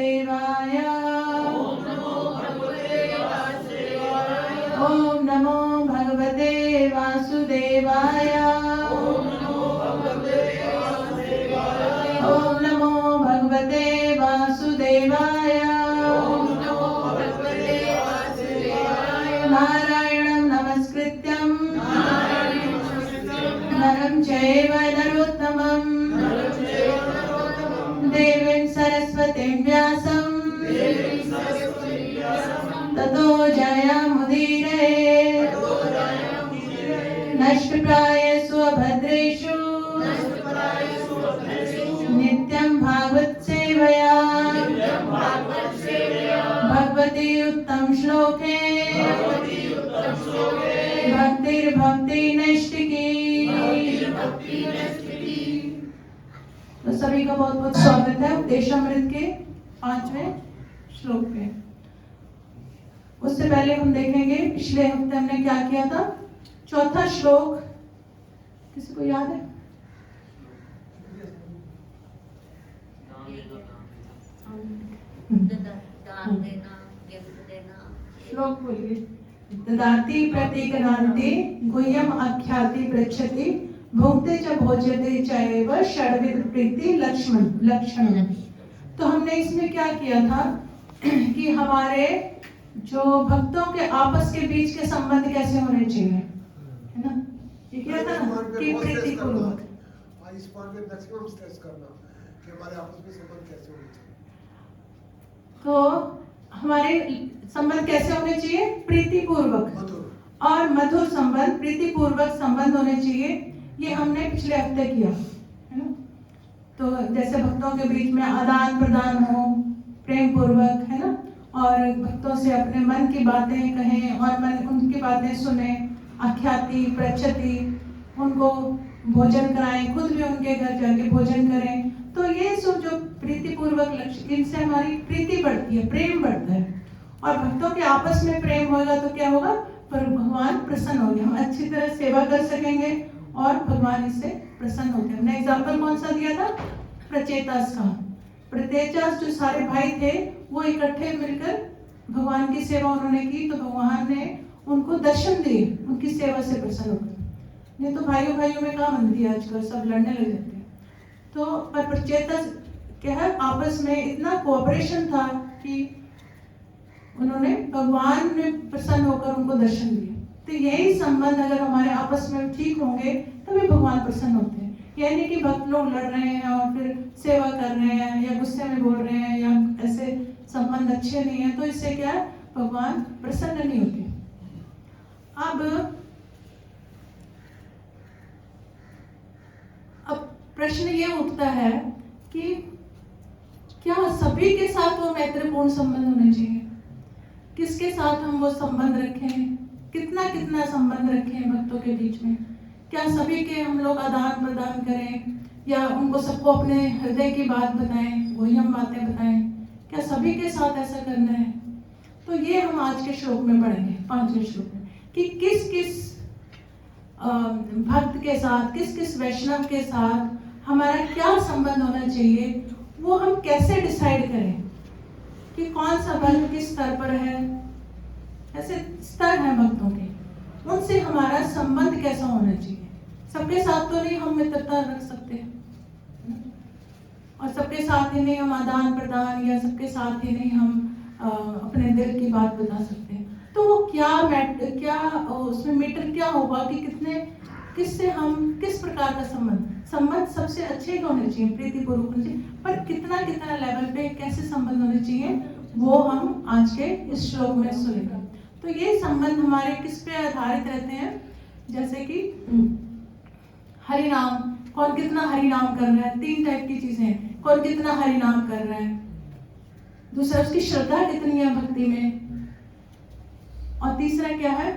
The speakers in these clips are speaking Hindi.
वासुदेवाय। ओम नमो भगवते वासुदेवाय। ओम नमो भगवते वासुदेवाय। नारायणं नमस्कृत्यं नरं चैव नरोत्तमं देवीं सरस्वतीं व्यासं ततो जयमुदीरयेत्। नष्टप्रायेषु अभद्रेषु नित्यं भागवत सेवया भगवती उत्तम श्लोके भक्तिर्भक्ति नैष्टिकी। तो सभी का बहुत बहुत स्वागत है उपदेशामृत के 5वें श्लोक पे। उससे पहले हम देखेंगे पिछले हफ्ते हमने क्या किया था। चौथा श्लोक किसी को याद है? श्लोक बोलिए। ददाति प्रतिगणान्ति गुह्यम आख्याति पृच्छति भुंक्ते च भोज्यते चैव षड्विध प्रीति लक्षण। तो हमने इसमें क्या किया था कि हमारे जो भक्तों के आपस के बीच के संबंध कैसे होने चाहिए, है ना? ये क्या था ना कि प्रीतिपूर्वक। इस पॉइंट पे मैक्सिमम स्ट्रेस करना कि हमारे आपस में संबंध कैसे होने चाहिए। तो हमारे संबंध कैसे होने चाहिए? प्रीतिपूर्वक और मधुर संबंध, प्रीतिपूर्वक संबंध होने चाहिए। ये हमने पिछले हफ्ते किया, है ना? तो जैसे भक्तों के बीच में आदान प्रदान हो प्रेम पूर्वक, है ना? और भक्तों से अपने मन की बातें कहें और मन उनकी बातें सुने, आख्याति पृच्छति, उनको भोजन कराएं, खुद भी उनके घर जाके भोजन करें। तो ये सब जो प्रीतिपूर्वक लक्ष्य, इनसे हमारी प्रीति बढ़ती है, प्रेम बढ़ता है। और भक्तों के आपस में प्रेम होगा तो क्या होगा? पर भगवान प्रसन्न होंगे, हम अच्छी तरह सेवा कर सकेंगे और भगवान इससे प्रसन्न होंगे। हमने एग्जाम्पल कौन सा दिया था? प्रचेतास का। प्रचेतास जो सारे भाई थे वो इकट्ठे मिलकर भगवान की सेवा उन्होंने की, तो भगवान ने उनको दर्शन दिए, उनकी सेवा से प्रसन्न होकर। नहीं तो भाइयों में कहाँ बनती है आजकल, सब लड़ने लग जाते हैं। तो पर प्रचेतास क्या है, आपस में इतना कोऑपरेशन था कि उन्होंने भगवान ने प्रसन्न होकर उनको दर्शन दिए। तो यही संबंध अगर हमारे आपस में ठीक होंगे तभी भगवान प्रसन्न होते हैं। यानी कि भक्त लोग लड़ रहे हैं और फिर सेवा कर रहे हैं या गुस्से में बोल रहे हैं या ऐसे संबंध अच्छे नहीं है, तो इससे क्या है, भगवान प्रसन्न नहीं होते। अब प्रश्न ये उठता है कि क्या सभी के साथ वो मैत्रीपूर्ण संबंध होने चाहिए? किसके साथ हम वो संबंध रखें, कितना संबंध रखें भक्तों के बीच में? क्या सभी के हम लोग आदान प्रदान करें या उनको सबको अपने हृदय की बात बताएं, वही हम बातें बताएं? क्या सभी के साथ ऐसा करना है? तो ये हम आज के श्लोक में पढ़ेंगे, 5वें श्लोक में, कि किस किस भक्त के साथ, किस किस वैष्णव के साथ हमारा क्या संबंध होना चाहिए, वो हम कैसे डिसाइड करें कि कौन सा भक्त किस स्तर पर है। ऐसे स्तर हैं भक्तों के, उनसे हमारा संबंध कैसा होना चाहिए। सबके साथ तो नहीं हम मित्रता रख सकते और सबके साथ ही नहीं हम आदान प्रदान या सबके साथ ही नहीं हम अपने दिल की बात बता सकते। तो वो क्या उसमें मीटर क्या होगा कि किससे हम किस प्रकार का संबंध सबसे अच्छे होने चाहिए, प्रीतिपूर्वक होने चाहिए, पर कितना लेवल पे कैसे संबंध होने चाहिए वो हम आज के इस श्लोक में सुनेंगे। तो ये संबंध हमारे किस पे आधारित रहते हैं? जैसे कि हरि नाम, कौन कितना हरि नाम कर रहा है, 3 टाइप की चीजें हैं। कौन कितना हरि नाम कर रहा है, दूसरा उसकी श्रद्धा कितनी है भक्ति में, और तीसरा क्या है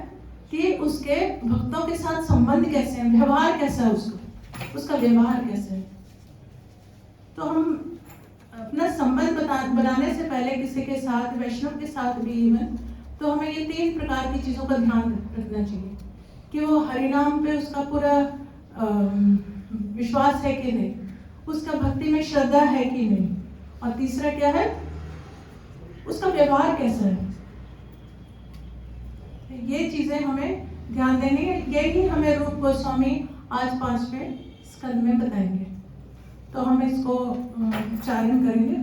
कि उसके भक्तों के साथ संबंध कैसे है, व्यवहार कैसा है, उसका व्यवहार कैसे है। तो हम अपना संबंध बनाने से पहले किसी के साथ, वैष्णव के साथ भी इवन, तो हमें ये 3 प्रकार की चीजों का ध्यान रखना चाहिए कि वो हरिनाम पे उसका पूरा विश्वास है कि नहीं, उसका भक्ति में श्रद्धा है कि नहीं, और तीसरा क्या है उसका व्यवहार कैसा है। ये चीजें हमें ध्यान देनी है। यही हमें रूप गोस्वामी आज 5वें स्कंद में बताएंगे। तो हम इसको उच्चारण करेंगे।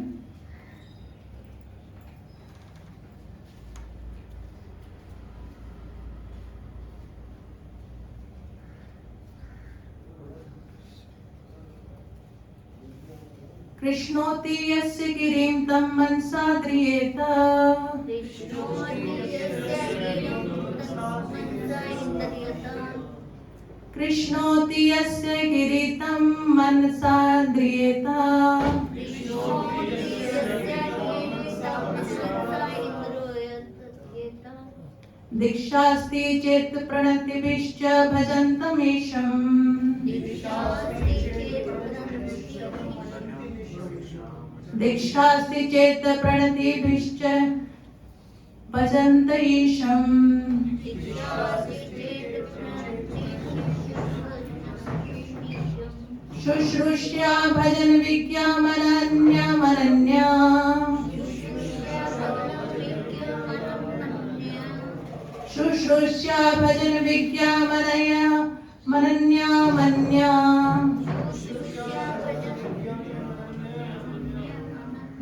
कृष्णोति यस्य गिरिं तं मनसा ध्रियेत। कृष्णोति यस्य गिरिं तं मनसा ध्रियेत। दीक्षास्ति चेत् प्रणतिभिश्च भजन्तमीशम्। दीक्षास्ति चेत् प्रणतिभिश्च भजन्त ईशम्। शुश्रूष्या भजन विज्ञामनन्या। शुश्रूष्या भजन विज्ञामनन्या।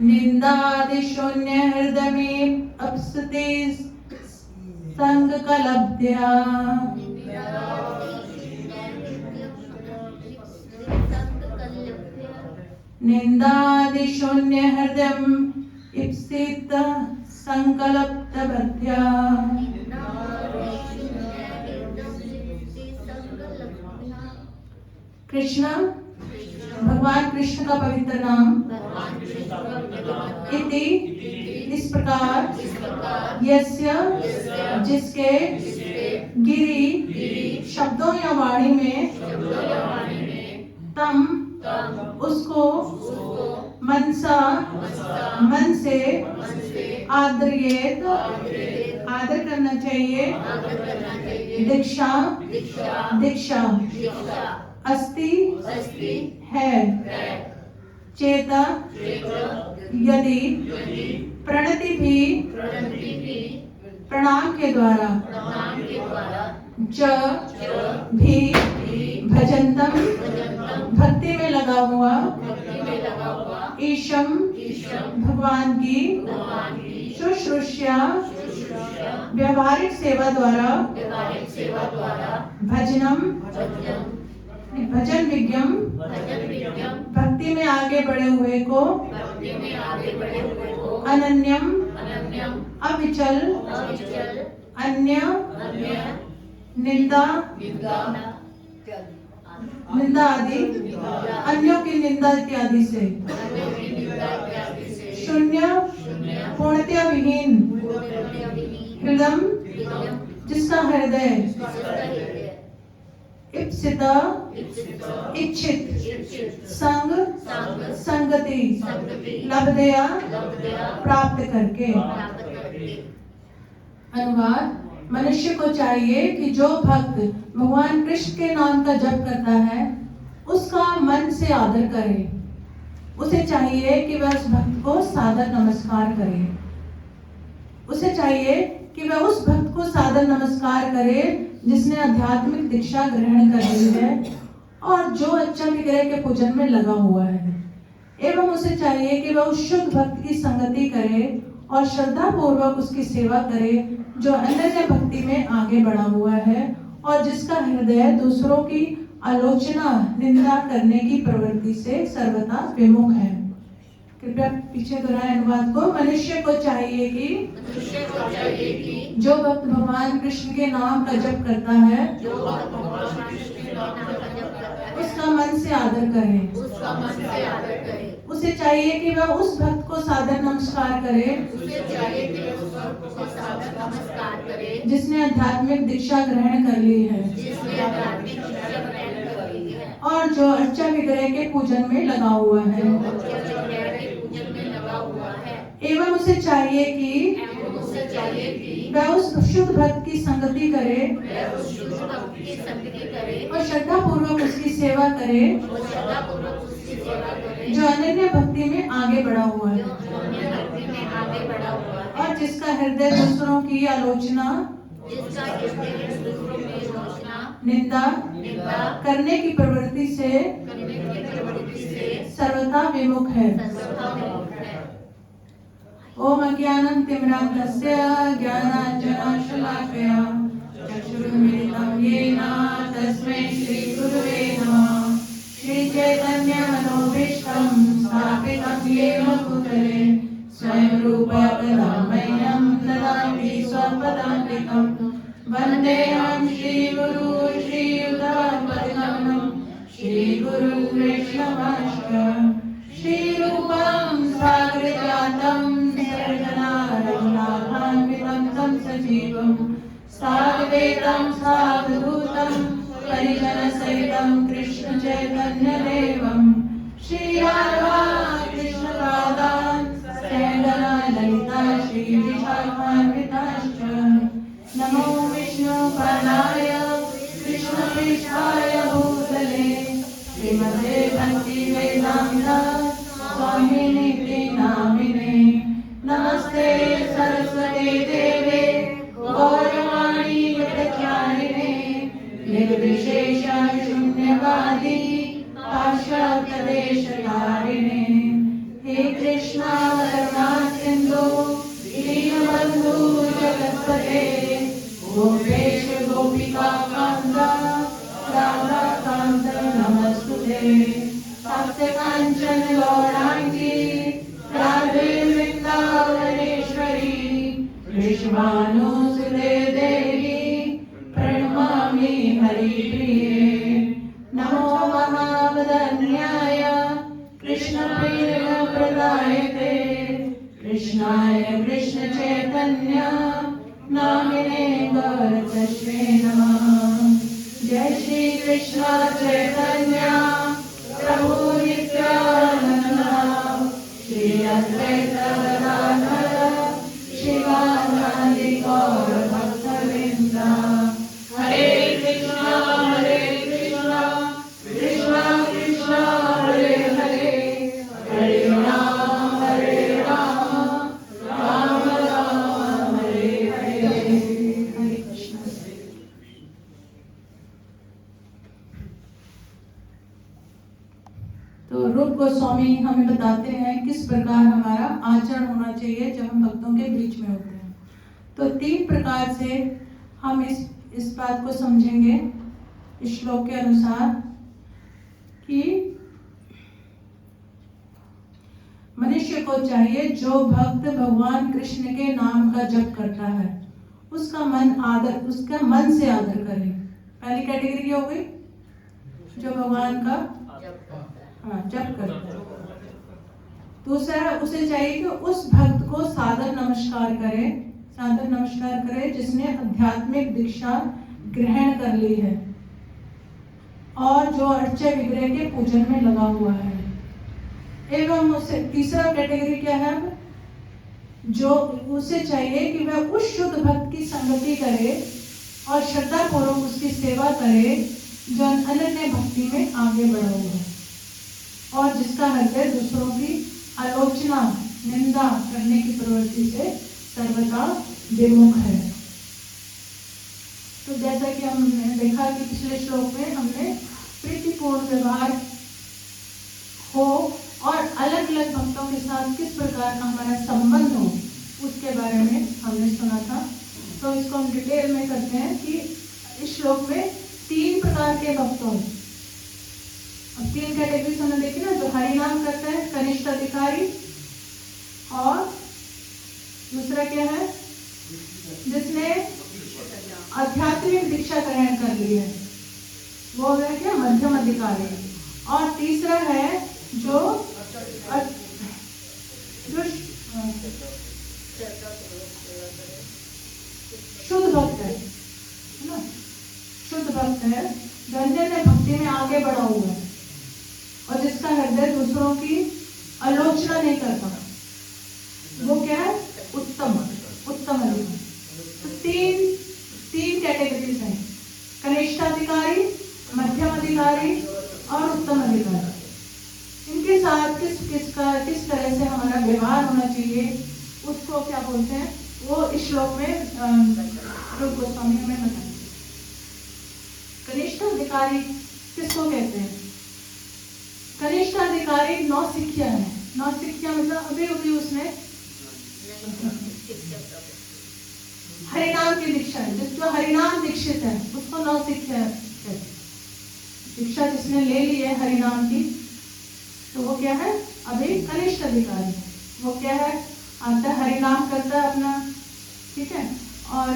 निन्दादिशून्य हृदये अपसते संगकलब्ध्या। निन्दादिशून्य हृदयम् इप्सित संकल्पबद्ध्या। कृष्ण भगवान कृष्ण का पवित्र नाम इति इस प्रकार यस्य जिसके गिरि शब्दों या वाणी में तम उसको मनसा मन से आदर्येत आदर करना चाहिए। दीक्षा अस्ति है। चेता यदि प्रणति भी प्रणाम के द्वारा च भी भजन्तम भक्ति में लगा हुआ ईशम भगवान की शुश्रूष्या व्यवहारिक सेवा द्वारा भजन विज्ञम भक्ति में आगे बढ़े हुए को अनन्यम अविचल अन्य निंदा आदि अन्यों की निंदा इत्यादि से शून्य पूर्णतया विहीन हृदय जिसका हृदय इप्सित इच्छित संगति लब्धया प्राप्त करके। अनुवाद मनुष्य को चाहिए कि जो भक्त भगवान कृष्ण के नाम का जप करता है उसका मन से आदर करे। उसे चाहिए कि वह उस भक्त को सादर नमस्कार करे। उसे चाहिए कि वह उस भक्त को सादर नमस्कार करे जिसने आध्यात्मिक दीक्षा ग्रहण कर ली है और जो अच्छा विग्रह के पूजन में लगा हुआ है। एवं उसे चाहिए कि वह उस शुद्ध भक्त की संगति करे और श्रद्धा पूर्वक उसकी सेवा करे जो अनन्य भक्ति में आगे बढ़ा हुआ है और जिसका हृदय दूसरों की आलोचना निंदा करने की प्रवृत्ति से सर्वथा विमुख है। कृपया पीछे दोहराए अनुवाद को। मनुष्य को चाहिए कि जो भक्त भगवान कृष्ण के नाम का जप करता है उसका मन से आदर करे। उसे चाहिए कि वह उस भक्त को सादर नमस्कार करे जिसने आध्यात्मिक दीक्षा ग्रहण कर ली है और जो अर्चा विग्रह के पूजन में लगा हुआ है। एवं उसे चाहिए कि वह उस शुद्ध भक्त की संगति करे और श्रद्धा पूर्वक उसकी सेवा करे जो अनन्य भक्ति में आगे बढ़ा हुआ है। आगे बढ़ा हुआ है और जिसका हृदय दूसरों की आलोचना, जिसका हृदय दूसरों की आलोचना, निंदा निंदा करने की प्रवृत्ति से करने की प्रवृत्ति से सर्वथा विमुख है। सर्वथा विमुख है। ओम अज्ञानं तिमिरान्धस्य ज्ञानाञ्जनशलाकया चक्षुरुन्मिलितं येन तस्मै श्रीगुरुवे नमः। श्रीचैतन्यमनोभीष्टं स्थापितं येन भूतले स्वयं रूपा कदा मह्यं ददाति स्वपदान्तिकं। वन्देऽहं श्रीगुरु श्रीयुतापदकमलं श्रीगुरुं वैष्णवांश्च श्रीरूपं साग्रजातं सर्वजनारघुनाथान्वितं तं सजीवं साद्वैतं सावधूतं परिजनसहितं कृष्ण चैतन्यदेवं श्रीराधा कृष्णपादान् सहगना ललिता श्रीविशाखान्विताश्च। नमो विष्णुपदाय कृष्णपृष्ठाय भूतले श्रीमते भक्तिवेदान्त स्वामिनिति नामिने। नमस्ते सरस्वती देवे गौरवाणी प्रचारिणे निर्विशेष शून्यवादी पाश्चात्यदेशकारिणे। हे कृष्णा करुणा सिंधु दीनबंधु जगत्पते गोपेश गोपिका कांत राधा कांत नमस्तुते। तप्त कांचन गौरांगी राधे वृंदावनेश्वरी विश्वानुसुते देवी प्रणमामि हरिप्रिये। नमो महावदन्याय कृष्णप्रेमप्रदायते कृष्णाय कृष्ण चैतन्य नामिने गौरतस्मै नमः। जय श्री कृष्ण चैतन्य प्रभु नित्यानंद श्री अद्वैत गदाधर शिवानंद गौर भक्तवृंद। हरे कृष्णा कृष्णा कृष्णा हरे हरे हरे राम राम राम हरे हरे। हरे कृष्ण। तो रूप गोस्वामी हमें बताते हैं किस प्रकार हमारा आचरण होना चाहिए जब हम भक्तों के बीच में होते हैं। तो 3 प्रकार से हम इस बात को समझेंगे इस श्लोक के अनुसार कि मनुष्य को चाहिए जो भक्त भगवान कृष्ण के नाम का जप करता है उसका मन से आदर करे। पहली कैटेगरी क्या हो गई? जो भगवान का जप करता है। दूसरा उसे चाहिए कि उस भक्त को सादर नमस्कार करे जिसने आध्यात्मिक दीक्षा ग्रहण कर ली है और जो अर्चा विग्रह के पूजन में लगा हुआ है। एवं उसे तीसरा कैटेगरी क्या है? जो उसे चाहिए कि वह उस शुद्ध भक्त की संगति करे और श्रद्धा पूर्वक उसकी सेवा करे जो अनन्य भक्ति में आगे बढ़ा हुआ है और जिसका हृदय दूसरों की आलोचना निंदा करने की प्रवृत्ति से सर्वथा विमुख है। तो जैसा कि हमने देखा कि पिछले श्लोक में हमने प्रीतिपूर्ण व्यवहार हो और अलग अलग भक्तों के साथ किस प्रकार का हमारा संबंध हो उसके बारे में हमने सुना था। तो इसको हम डिटेल में करते हैं कि इस श्लोक में 3 प्रकार के भक्त हों। अब 3 कैटेगरी हमने देखी ना, जो हरि नाम करते हैं कनिष्ठ अधिकारी, और दूसरा क्या है जिसने आध्यात्मिक दीक्षा ग्रहण कर ली है वो है क्या मध्यम अधिकारी, और तीसरा है जो शुद्ध भक्त है ना, शुद्ध भक्त है जो अन्य भक्ति में आगे बढ़ा हुआ है और जिसका हृदय दूसरों की आलोचना नहीं करता। वो क्या है? उत्तम अधिकारी। तो 3 कैटेगरीज हैं, कनिष्ठ अधिकारी, मध्यम अधिकारी और उत्तम अधिकारी। इनके साथ किस तरह से हमारा व्यवहार होना चाहिए उसको क्या बोलते हैं, वो इस श्लोक में रूप गोस्वामी हमें बताएंगे। कनिष्ठ अधिकारी किसको कहते हैं? कनिष्ठ अधिकारी नौसिखिया है। नौसिखिया मतलब अभी अभी उसने हरिनाम की दीक्षा है, जो हरिनाम दीक्षित है उसको नौसिखिया कहते हैं। दीक्षा जिसने ले ली है हरिनाम की, तो वो क्या है, अभी कनिष्ठ अधिकारी है। वो क्या है, आता है हरिनाम करता है अपना, ठीक है, और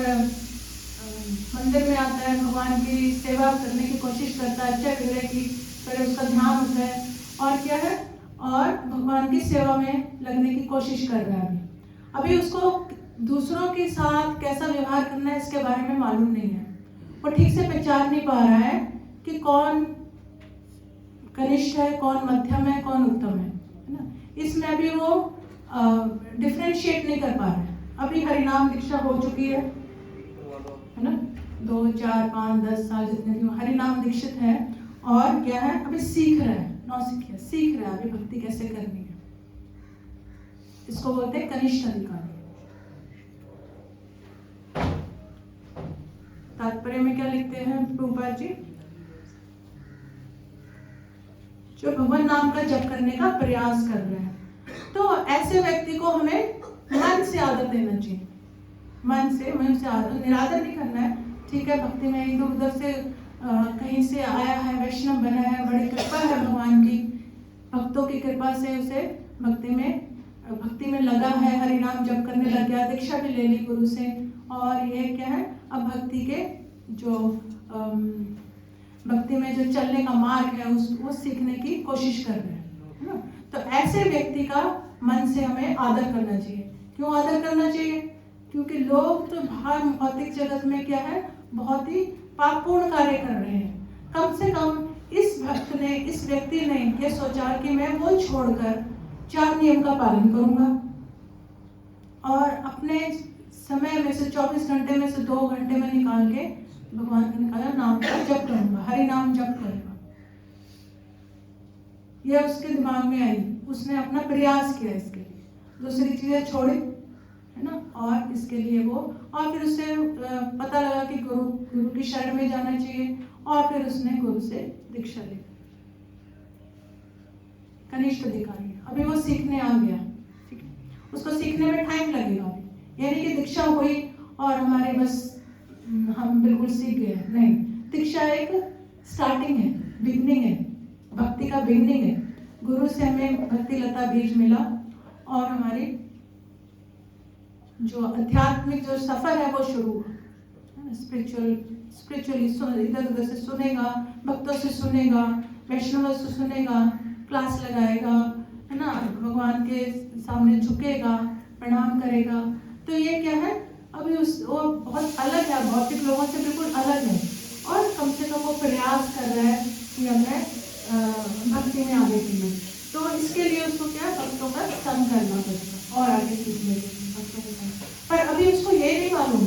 मंदिर में आता है, भगवान की सेवा करने की कोशिश करता है, अच्छा विग्रह की तरह उसका ध्यान होता है, और क्या है, और भगवान की सेवा में लगने की कोशिश कर रहा है। अभी उसको दूसरों के साथ कैसा व्यवहार करना है इसके बारे में मालूम नहीं है। वो ठीक से पहचान नहीं पा रहा है कि कौन कनिष्ठ है, कौन मध्यम है, कौन उत्तम है ना। इसमें अभी वो डिफरेंशिएट नहीं कर पा रहा है। अभी हरिनाम दीक्षा हो चुकी है ना, 2, 4, 5, 10 साल जितने भी हरिनाम दीक्षित है, और क्या है, अभी सीख रहा है, नौसिखिया सीख रहा है अभी भक्ति कैसे करनी है। इसको बोलते हैं कनिष्ठ अधिकारी। तात्पर्य में क्या लिखते हैं प्रभुपाद जी, जो भगवान नाम का जप करने का प्रयास कर रहे हैं, तो ऐसे व्यक्ति को हमें मन से आदर देना चाहिए। मन से आदर, निरादर नहीं करना है, ठीक है। भक्ति में इधर उधर से कहीं से आया है, वैष्णव बना है, बड़ी कृपा है भगवान की, भक्तों की कृपा से उसे भक्ति में लगा है, हरिनाम जप करने लग गया, दीक्षा भी ले ली गुरु से, और ये क्या है, अब भक्ति के जो भक्ति में जो चलने का मार्ग है वो सीखने की कोशिश कर रहे हैं, है ना। तो ऐसे व्यक्ति का मन से हमें आदर करना चाहिए। क्यों आदर करना चाहिए? क्योंकि लोग तो बाहर भौतिक जगत में क्या है, बहुत ही पापपूर्ण कार्य कर रहे हैं। कम से कम इस भक्त ने, इस व्यक्ति ने ये सोचा कि मैं वो छोड़कर 4 नियम का पालन करूंगा, और अपने समय में से 24 घंटे में से 2 घंटे में निकाल के भगवान ने निकाला नाम का जप करूंगा, हरि नाम जप करूंगा। यह उसके दिमाग में आई, उसने अपना प्रयास किया इसके लिए, दूसरी चीजें छोड़ी, है ना, और इसके लिए वो, और फिर उसे पता लगा कि गुरु की शरण में जाना चाहिए, और फिर उसने गुरु से दीक्षा ली। कनिष्ठ अधिकारी अभी वो सीखने आ गया, ठीक है, उसको सीखने में टाइम लगेगा अभी। यानी कि दीक्षा हुई और हमारे बस हम बिल्कुल सीख गए, नहीं। दीक्षा एक स्टार्टिंग है, बिगनिंग है, भक्ति का बिगनिंग है। गुरु से हमें भक्ति लता बीज मिला, और हमारी जो आध्यात्मिक जो सफर है वो शुरू हुआ। स्पिरिचुअली इधर उधर से सुनेगा, भक्तों से सुनेगा, वैष्णव से सुनेगा, क्लास लगाएगा, है ना, भगवान के सामने झुकेगा, प्रणाम करेगा। तो ये क्या है, अभी वो बहुत अलग है, भौतिक लोगों से बिल्कुल अलग है, और कम से कम वो प्रयास कर रहा है कि हमें भक्ति में आगे की है। तो इसके लिए उसको क्या, भक्तों का संग करना पड़ेगा और आगे सीखने के लिए भक्तों का संग। पर अभी उसको ये नहीं मालूम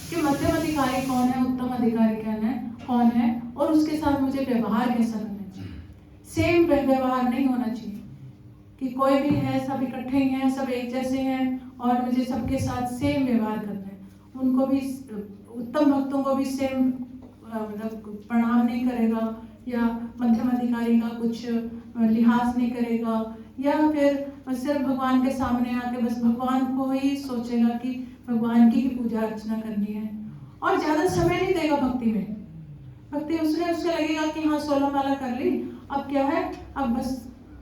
कि मध्यम अधिकारी कौन है, उत्तम अधिकारी कौन है, और उसके साथ मुझे व्यवहार कैसा करना चाहिए। सेम व्यवहार नहीं होना चाहिए कि कोई भी है, सब इकट्ठे ही हैं, सब एक जैसे हैं, और मुझे सबके साथ सेम व्यवहार करना है। उनको भी, उत्तम भक्तों को भी सेम मतलब प्रणाम नहीं करेगा, या मध्यम अधिकारी का कुछ लिहाज नहीं करेगा, या फिर सिर्फ भगवान के सामने आके बस भगवान को ही सोचेगा कि भगवान की ही पूजा अर्चना करनी है, और ज्यादा समय नहीं देगा भक्ति में। भक्ति उसके लगेगा कि हाँ 16 माला कर ली, अब क्या है, अब बस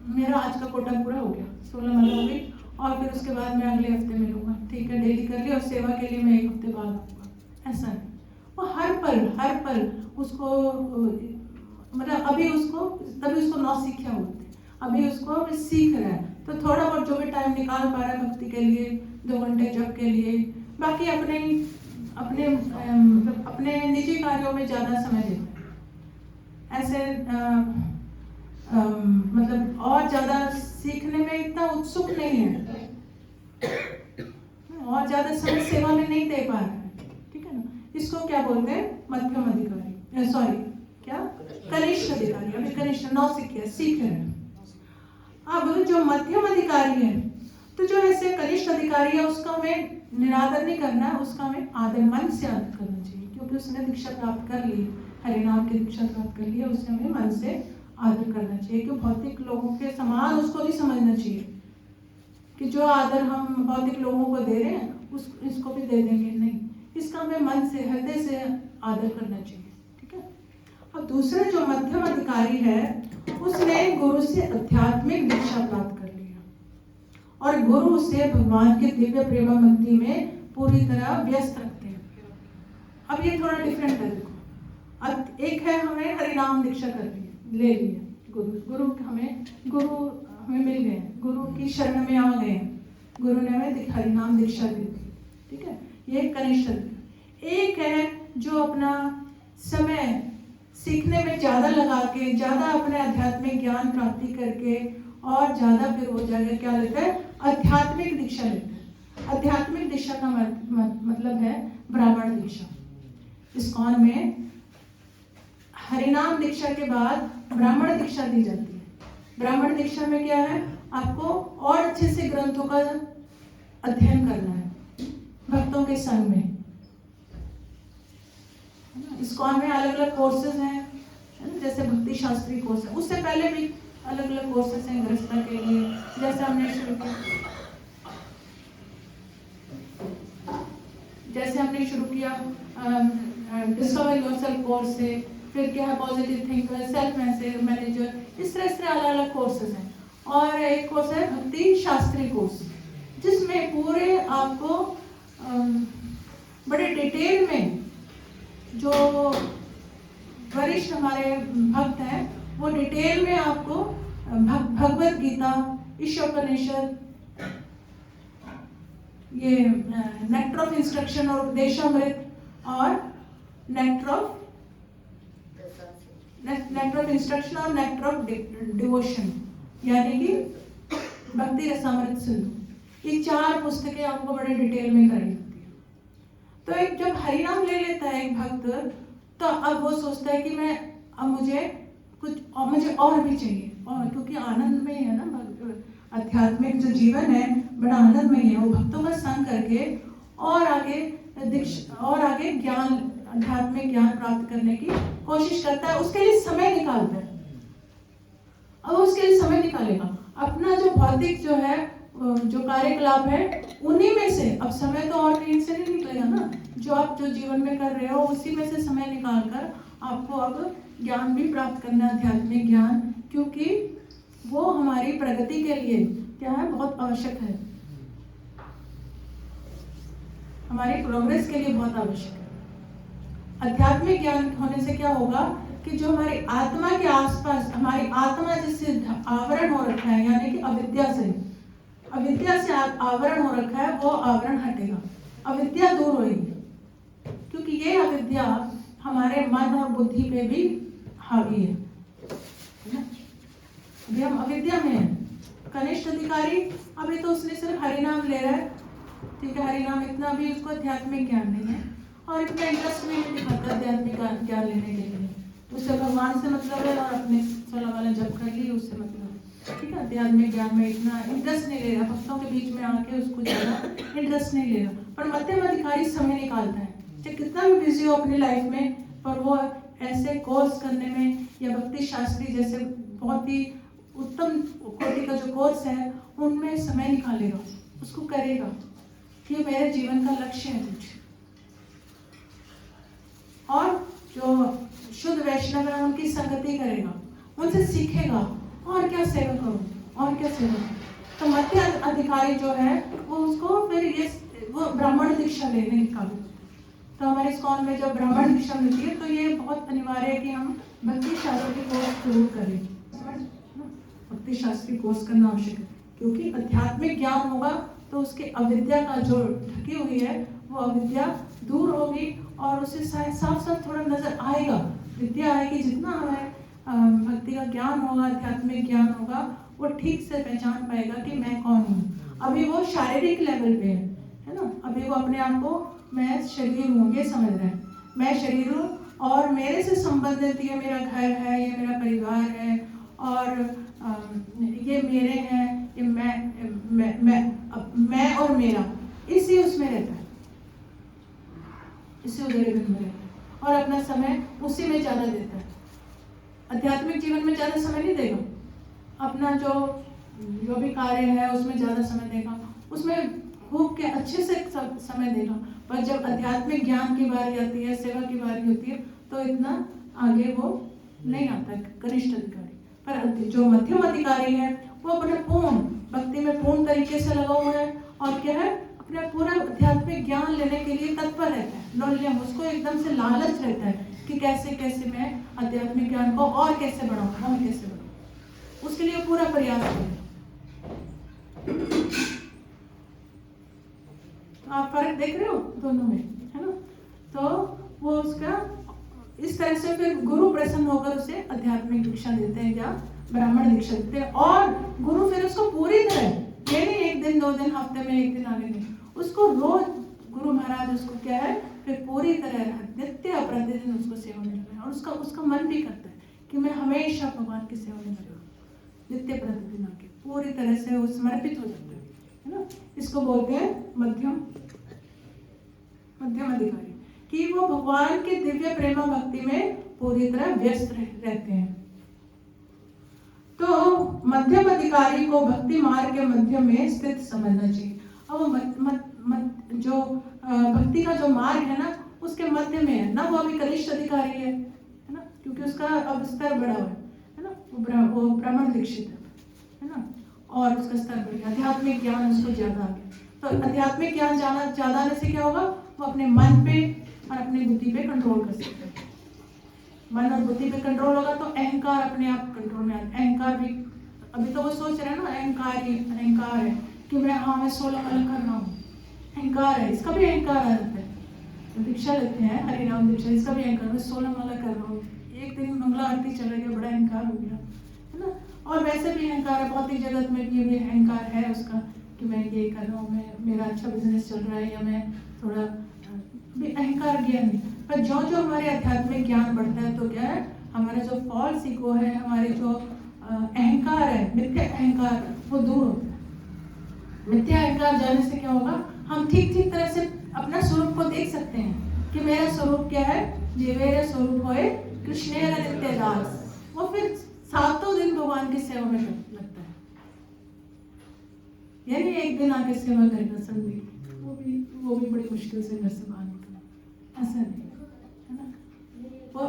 मेरा आज का कोटा पूरा हो गया, 16 माला हो गई, और फिर उसके बाद मैं अगले हफ्ते मिलूंगा, ठीक है, डेली कर ली, और सेवा के लिए मैं 1 हफ्ते बाद आऊंगा। ऐसा है, वो हर पल उसको, मतलब अभी उसको, तभी उसको नौसिखिया बोलते हैं, अभी उसको सीख रहा है। तो थोड़ा बहुत जो भी टाइम निकाल पा रहा है भक्ति के लिए, 2 घंटे जप के लिए, बाकी अपने निजी कार्यों में ज्यादा समय देता है। ऐसे मतलब और ज्यादा सीखने में इतना उत्सुक नहीं है, और ज्यादा समय सेवा में नहीं दे पा रहा है, ठीक है ना। इसको क्या बोलते हैं, मध्यम अधिकारी, सॉरी क्या, कनिष्ठ अधिकारी। अभी कनिष्ठ नौसिखिया सीख रहे हैं। अब जो मध्यम अधिकारी है तो जो ऐसे कनिष्ठ अधिकारी है उसका हमें निरादर नहीं करना है, उसका हमें आदर, मन से आदर करना चाहिए, क्योंकि उसने दीक्षा प्राप्त कर ली, हरिनाम की दीक्षा प्राप्त कर ली है, उसे हमें मन से आदर करना चाहिए। कि भौतिक लोगों के समान उसको नहीं समझना चाहिए कि जो आदर हम भौतिक लोगों को दे रहे हैं इसको भी दे देंगे, नहीं, इसका हमें मन से, हृदय से आदर करना चाहिए। ठीक है। अब दूसरा जो मध्यम अधिकारी है उसने गुरु से आध्यात्मिक दीक्षा प्राप्त कर लिया और गुरु से भगवान के दिव्य प्रेमाभक्ति में पूरी तरह व्यस्त रखते हैं। अब ये थोड़ा डिफरेंट है, देखो, अब एक है हमें हरिनाम दीक्षा कर ली, ले लिया, गुरु हमें मिल गए, गुरु की शरण में आ गए, गुरु ने हमें हरिनाम दीक्षा दी थी। ठीक है, ये कनिष्ठ अधिकारी। एक है जो अपना समय सीखने में ज़्यादा लगा के, ज़्यादा अपने आध्यात्मिक ज्ञान प्राप्ति करके और ज़्यादा फिर हो जाएगा, क्या लेता है, आध्यात्मिक दीक्षा लेता है। आध्यात्मिक दीक्षा का मतलब है ब्राह्मण दीक्षा। इस्कॉन में हरिनाम दीक्षा के बाद ब्राह्मण दीक्षा दी जाती है। ब्राह्मण दीक्षा में क्या है, आपको और अच्छे से ग्रंथों का अध्ययन करना है भक्तों के संग में। इस्कॉन में अलग अलग कोर्सेज हैं, जैसे भक्ति शास्त्री कोर्स है, उससे पहले भी अलग अलग कोर्सेज हैं गृहस्था के लिए, जैसे हमने शुरू किया डिस्कवर योरसेल्फ कोर्स है, फिर क्या है पॉजिटिव थिंकर, सेल्फ मैनेजर, इस तरह अलग अलग कोर्सेज हैं। और एक कोर्स है भक्ति शास्त्री कोर्स, जिसमें पूरे आपको बड़े डिटेल में जो वरिष्ठ हमारे भक्त हैं वो डिटेल में आपको भगवत गीता, ईशोपनिषद, ये नेक्टर ऑफ इंस्ट्रक्शन और उपदेशामृत और नेक्टर ऑफ इंस्ट्रक्शन और नेक्टर ऑफ डिवोशन, यानी कि भक्ति रसामृत सिंधु, ये 4 पुस्तकें आपको बड़े डिटेल में करनी होती है। तो एक जब हरिनाम ले लेता है एक भक्त, तो अब वो सोचता है कि मुझे और भी चाहिए, और क्योंकि आनंद में है ना, आध्यात्मिक जो जीवन है बड़ा आनंद में है, वो भक्तों का संग करके और आगे ज्ञान, आध्यात्मिक ज्ञान प्राप्त करने की कोशिश करता है, उसके लिए समय निकालता है। अब उसके लिए समय निकालेगा, अपना जो भौतिक जो है जो कार्यकलाप है उन्हीं में से, अब समय तो और कहीं से नहीं निकलेगा ना, जो आप जो जीवन में कर रहे हो उसी में से समय निकालकर आपको अब ज्ञान भी प्राप्त करना, आध्यात्मिक ज्ञान, क्योंकि वो हमारी प्रगति के लिए क्या है, बहुत आवश्यक है, हमारी प्रोग्रेस के लिए बहुत आवश्यक है। आध्यात्मिक ज्ञान होने से क्या होगा कि जो हमारी आत्मा के आसपास, हमारी आत्मा जिससे आवरण हो रखा है, यानी कि अविद्या से आवरण हो रखा है, वो आवरण हटेगा, अविद्या दूर होगी, क्योंकि ये अविद्या हमारे मन और बुद्धि पे भी हावी है ना? अभी हम अविद्या में हैं। कनिष्ठ अधिकारी अभी तो उसने सिर्फ हरिनाम ले रहा है, ठीक है, हरिनाम, इतना भी उसको आध्यात्मिक ज्ञान नहीं है और इतना इंटरेस्ट भी नहीं दिखाता आध्यात्मिक ज्ञान लेने के लिए, उससे भगवान से मतलब है और अपने सोलह वाला जप कर ली उससे मतलब है, ठीक है, आध्यात्मिक ज्ञान में इतना इंटरेस्ट नहीं ले रहा, भक्तों के बीच में आके उसको ज़्यादा इंटरेस्ट नहीं ले रहा। पर मध्यम अधिकारी समय निकालता है, चाहे कितना भी बिजी हो अपनी लाइफ में, पर वो ऐसे कोर्स करने में या भक्ति शास्त्री जैसे बहुत ही उत्तम कोटि का जो कोर्स है उनमें समय निकालेगा, उसको करेगा, ये मेरे जीवन का लक्ष्य है कुछ। और जो शुद्ध वैष्णव है उनकी संगति करेगा, उनसे सीखेगा, और क्या सेवा करूं, और क्या सेवा करूं। तो मध्य अधिकारी जो है वो उसको फिर वो ब्राह्मण दीक्षा लेने निकाले। तो हमारे इस्कॉन में जब ब्राह्मण दीक्षा मिलती है तो ये बहुत अनिवार्य है कि हम भक्ति शास्त्री कोर्स जरूर करें, भक्ति शास्त्री कोर्स करना आवश्यक है, क्योंकि आध्यात्मिक ज्ञान होगा तो उसके अविद्या का जो ढकी हुई है वो अविद्या दूर होगी और उसे साफ साफ थोड़ा नजर आएगा, विद्या आएगी, जितना हमें भक्ति का ज्ञान होगा, आध्यात्मिक ज्ञान होगा, वो ठीक से पहचान पाएगा कि मैं कौन हूँ। अभी वो शारीरिक लेवल पे है ना, अभी वो अपने आप को मैं शरीर हूँ ये समझ रहे हैं, मैं शरीर हूँ और मेरे से संबंधित ये मेरा घर है, ये मेरा परिवार है और ये मेरे हैं, कि मैं और मेरा, इसी उसमें रहता है, इसी उदयगन में रहता है और अपना समय उसी में ज़्यादा देता है। आध्यात्मिक जीवन में ज़्यादा समय नहीं देगा, अपना जो भी कार्य है उसमें ज़्यादा समय देगा, उसमें खूब के अच्छे से समय देगा। पर जब आध्यात्मिक ज्ञान की बारी आती है, सेवा की बारी होती है, तो इतना आगे वो नहीं आता कनिष्ठ अधिकारी। पर जो मध्यम अधिकारी है वो अपने पूर्ण भक्ति में पूर्ण तरीके से लगा हुआ है और क्या है, अपना पूरा आध्यात्मिक ज्ञान लेने के लिए तत्पर रहता है। नौल्यम, उसको एकदम से लालच रहता है कि कैसे कैसे मैं आध्यात्मिक ज्ञान को और कैसे बढ़ाऊं, और कैसे बढ़ाऊं, उसके लिए पूरा प्रयास करें। तो आप फर्क देख रहे हो दोनों में, है ना? तो वो उसका इस तरह से फिर गुरु प्रसन्न होकर उसे आध्यात्मिक दीक्षा देते हैं या ब्राह्मण दीक्षा देते हैं। और गुरु फिर उसको पूरी तरह, ये नहीं एक दिन 2 दिन, हफ्ते में 1 दिन आगे नहीं, उसको रोज गुरु महाराज उसको क्या है, फिर पूरी तरह नित्य प्रतिदिन उसको सेवा मिल रहा है। और उसका मन भी करता है कि मैं हमेशा भगवान की सेवा में लगा, नित्य प्रतिदिन आके पूरी तरह से वो समर्पित हो जाता है ना? इसको बोलते हैं मध्यम अधिकारी, कि वो भगवान के दिव्य प्रेमा भक्ति में पूरी तरह व्यस्त रहते हैं। तो मध्यम अधिकारी को भक्ति मार्ग के मध्य में स्थित समझना चाहिए। अब जो भक्ति का जो मार्ग है ना, उसके मध्य में है ना, वो अभी कनिष्ठ अधिकारी है ना, क्योंकि उसका अब स्तर बढ़ा हुआ है ना, वो ब्राह्मण दीक्षित है ना, और उसका स्तर बढ़ गया, आध्यात्मिक ज्ञान उसको ज्यादा आ गया। तो आध्यात्मिक ज्ञान ज्यादा आने से क्या होगा, वो अपने मन पे और अपनी बुद्धि पे कंट्रोल कर सकते हैं। मन और बुद्धि पे कंट्रोल होगा तो अहंकार अपने आप कंट्रोल में आता है। अहंकार भी अभी तो वो सोच रहे हैं ना, अहंकार है कि मैं 16 माला कर रहा हूँ, अहंकार है, इसका भी अहंकार आ जाता है। तो दीक्षा लेते हैं हरिनाम दीक्षा, इसका भी अहंकार, मैं 16 माला कर रहा हूँ, एक दिन मंगला आरती चला गया, बड़ा अहंकार हो गया, है ना? और वैसे भी अहंकार है, भौतिक जगत में भी अहंकार है उसका कि मैं ये कर रहा हूँ, मेरा अच्छा बिजनेस चल रहा है, या मैं थोड़ा भी अहंकार ज्ञान नहीं। पर जो हमारे आध्यात्मिक ज्ञान बढ़ता है तो क्या है, हमारा जो फॉल्स ईगो है, हमारे जो अहंकार है, मिथ्या अहंकार, वो दूर होता है। मिथ्या अहंकार जाने से क्या होगा, हम ठीक तरह से अपना स्वरूप को देख सकते हैं कि मेरा स्वरूप क्या है, जे मेरा स्वरूप होए कृष्ण नित्य दास। वो फिर 7 दिन भगवान की सेवा में लगता है, यानी एक दिन आके सेवा करेगा संडे, वो भी बड़ी मुश्किल से घर से बाहर निकला, ऐसा नहीं है ना। वो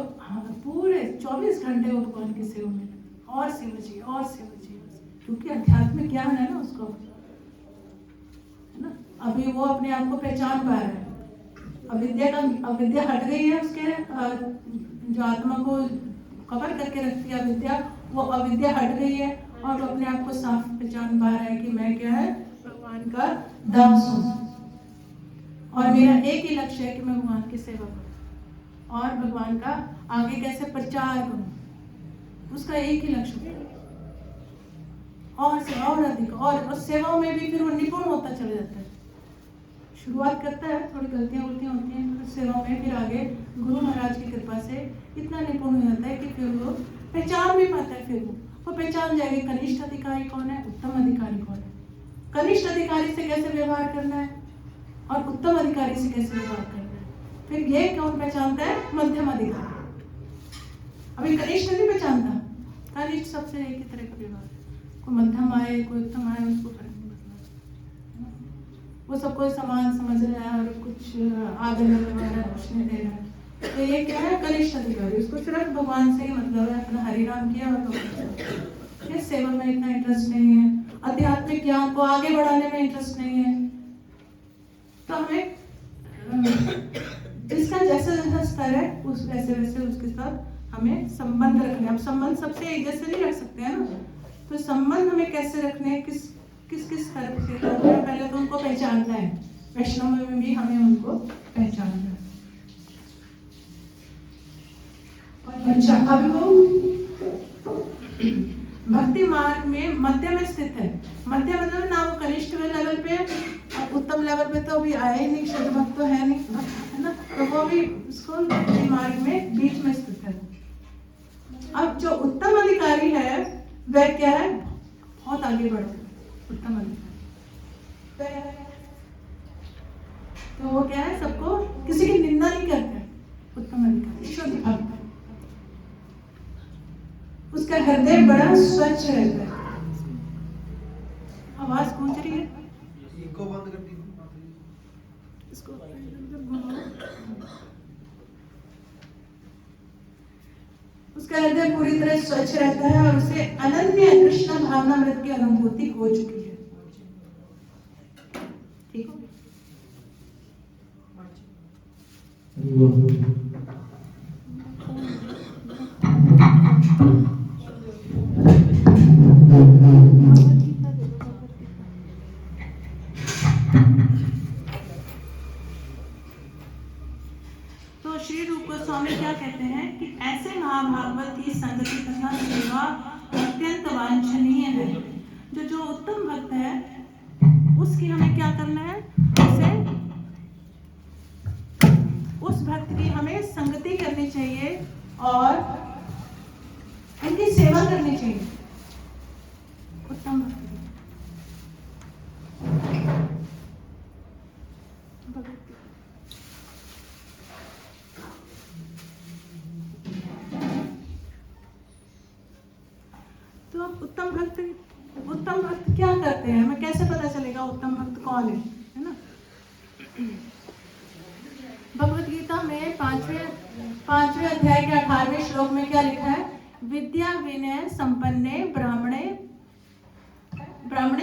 पूरे 24 घंटे वो भगवान की सेवा में लगा, और सेवा चाहिए, क्योंकि आध्यात्मिक ज्ञान है ना उसको, है ना। अभी वो अपने आप को पहचान पा रहा है, अविद्या हट गई है उसके, जो आत्मा को कवर करके रखती है अविद्या, वो अविद्या हट गई है और वो अपने आप को साफ पहचान पा रहा है कि मैं क्या है, भगवान का दास हूँ और मेरा एक ही लक्ष्य है कि मैं भगवान की सेवा करूँ और भगवान का आगे कैसे प्रचार करूँ, उसका एक ही लक्ष्य है। और सेवा और अधिक, और सेवाओं में भी फिर वो निपुण होता चला जाता है। शुरुआत करता है, थोड़ी गलतियाँ होती हैं सेवाओं में, फिर आगे गुरु महाराज की कृपा से इतना निपुण हो जाता है कि फिर वो पहचान भी पाता है। फिर वो पहचान जाएगी कनिष्ठ अधिकारी कौन है, उत्तम अधिकारी कौन है, कनिष्ठ अधिकारी से कैसे व्यवहार करना है और उत्तम अधिकारी से कैसे व्यवहार करना है। फिर ये कौन पहचानता है, मध्यम अधिकारी। अभी कनिष्ठ नहीं पहचानता, कनिष्ठ सबसे एक ही तरह का व्यवहार, कोई मध्यम आए कोई उत्तम आए उसको फर्क नहीं पड़ता, वो सबको समान समझ रहा है और कुछ आगे लगा रहा है, कुछ नहीं दे रहा है। तो ये क्या है, कनिष्ठ अधिकारी, उसको सिर्फ भगवान से ही मतलब है, अपना हरिनाम किया और ये सेवा में इतना इंटरेस्ट नहीं है, आध्यात्मिक ज्ञान को आगे बढ़ाने में इंटरेस्ट नहीं है। तो हमें जिसका जैसा जैसा स्तर है उस वैसे उसके साथ हमें संबंध रखने। अब संबंध सबसे एक जैसे नहीं रख सकते हैं ना, तो संबंध हमें कैसे रखने हैं, किस स्तर से रखना है, पहले तो उनको पहचानना है। वैष्णव में भी हमें उनको पहचानना है। अच्छा, अब वो भक्ति मार्ग में मध्य में स्थित है। मध्य मतलब ना वो कनिष्ठ लेवल पे और उत्तम लेवल पे तो अभी आया ही नहीं, शुद्ध भक्त तो है नहीं, है ना, तो वो भी उसको भक्ति मार्ग में बीच में स्थित है। अब जो उत्तम अधिकारी है वह क्या है, बहुत आगे बढ़ा, उत्तम अधिकारी। तो वो क्या है, सबको किसी की निंदा नहीं करता है, उत्तम अधिकारी, शुद्ध भक्त। उसका हृदय बड़ा स्वच्छ रहता है। आवाज गूंज रही है, इनको बंद कर दी। इसको घुमाओ। उसका हृदय पूरी तरह स्वच्छ रहता है और उसे अनन्य कृष्ण भावनामृत की अनुभूति हो चुकी है। ठीक हो? तो श्री रूप गोस्वामी क्या कहते हैं कि ऐसे महाभागवत की संगति तथा सेवा अत्यंत वांछनीय है। जो उत्तम भक्त है उसकी हमें क्या करना है, उसे उस भक्त की हमें संगति करनी चाहिए और उनकी सेवा करनी चाहिए। उत्तम भक्त तो अब उत्तम भक्त क्या करते हैं, हमें कैसे पता चलेगा उत्तम भक्त कौन है ना? भगवत गीता में पांचवें अध्याय के 18वें श्लोक में क्या लिखा है? विद्या विनय संपन्ने ब्राह्मणे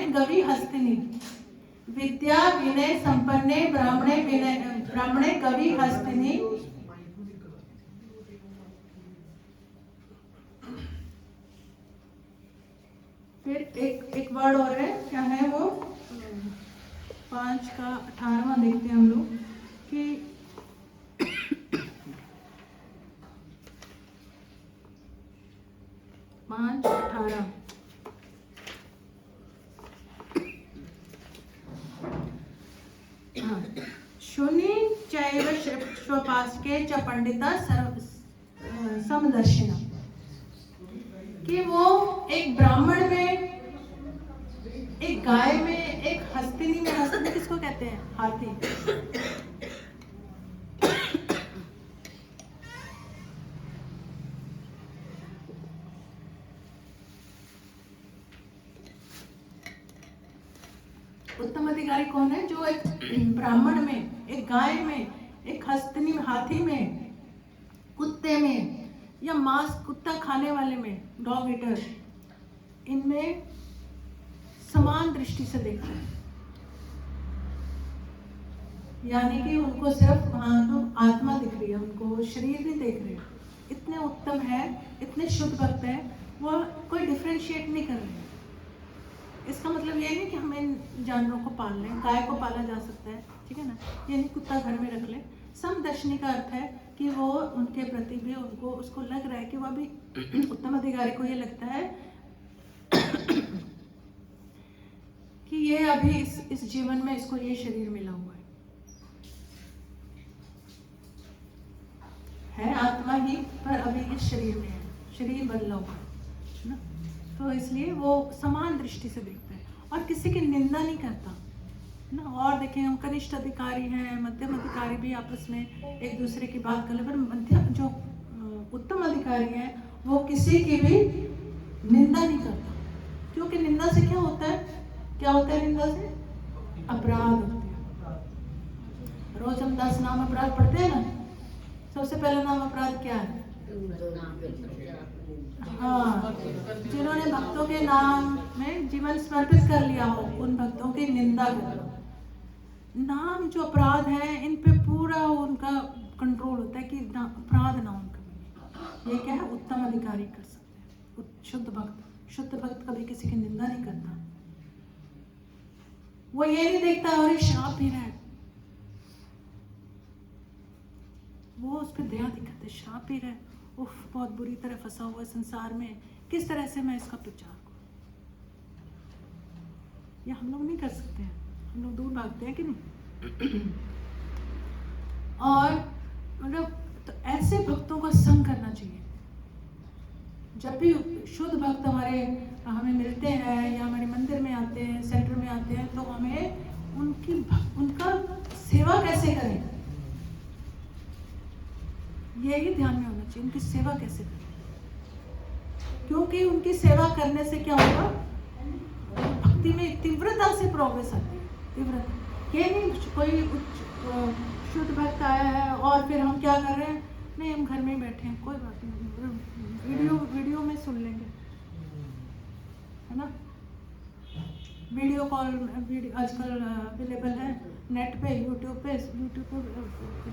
गवि हस्तिनी। विद्या विनय संपन्ने ब्राह्मणे गवि हस्तिनी। फिर एक वर्ड और है, क्या है वो? 5 का 18वां देखते हैं हम लोग कि 5:18 शुनि चैव स्वपास्के च पंडिता समदर्शिना। कि वो एक ब्राह्मण में, एक गाय में, एक हस्तिनी में, हस्तिनी किसको कहते हैं? हाथी। उत्तम अधिकारी कौन है? जो एक ब्राह्मण में, एक गाय में, एक हस्तिनी में, हाथी में, कुत्ते में, या मांस कुत्ता खाने वाले में, डॉग ईटर, इनमें समान दृष्टि से देखते हैं। यानी कि उनको सिर्फ आत्मा दिख रही है, उनको शरीर नहीं देख रहे। इतने उत्तम है, इतने शुद्ध भक्त है, वो कोई डिफरेंशिएट नहीं कर रहे। इसका मतलब ये नहीं कि हमें जानवरों को पाल लें, गाय को पाला जा सकता है, ठीक है ना, ये नहीं कुत्ता घर में रख लें। समदर्शनी का अर्थ है कि वो उनके प्रति भी उनको उसको लग रहा है कि वह भी उत्तम अधिकारी को ये लगता है कि ये अभी इस जीवन में इसको ये शरीर मिला हुआ है आत्मा ही, पर अभी इस शरीर में है, शरीर बदला हुआ है ना। तो इसलिए वो समान दृष्टि से देखता है और किसी की निंदा नहीं करता ना। और देखें, हम कनिष्ठ अधिकारी हैं, मध्यम अधिकारी भी आपस में एक दूसरे की बात कर ले, पर मध्यम जो उत्तम अधिकारी है वो किसी की भी निंदा नहीं करता। क्योंकि निंदा से क्या होता है? क्या होता है निंदा से? अपराध होते हैं। रोज हम 10 नाम अपराध पढ़ते हैं ना। सबसे पहला नाम अपराध क्या है? हाँ, जिन्होंने भक्तों के नाम में जीवन समर्पित कर लिया हो, उन भक्तों की निंदा करो। नाम जो अपराध है, इन पे पूरा उनका कंट्रोल होता है कि अपराध ना उनका बने। ये क्या है? उत्तम अधिकारी कर सकते हैं। शुद्ध भक्त कभी किसी की निंदा नहीं करता। वो ये नहीं देखता और शराब पी रहा है, वो उस पर दया दिखाते। शराब पी रहा है, उफ, बहुत बुरी तरह फंसा हुआ है संसार में, किस तरह से मैं इसका प्रचार करूं? ये हम लोग नहीं कर सकते हैं, हम लोग दूर भागते हैं कि नहीं। और मतलब तो ऐसे भक्तों का संग करना चाहिए। जब भी शुद्ध भक्त हमारे हमें मिलते हैं या हमारे मंदिर में आते हैं, सेंटर में आते हैं, तो हमें उनका सेवा कैसे करें, यही ध्यान में होना चाहिए। उनकी सेवा कैसे करें, क्योंकि उनकी सेवा करने से क्या होगा, भक्ति में तीव्रता से प्रोग्रेस आती है। तीव्रता ये नहीं कोई शुद्ध भक्त आया है और फिर हम क्या कर रहे हैं, नहीं हम घर में ही बैठे हैं, कोई बात नहीं, वीडियो में सुन लेंगे, है ना। वीडियो कॉल आजकल अवेलेबल है नेट पे, यूट्यूब पे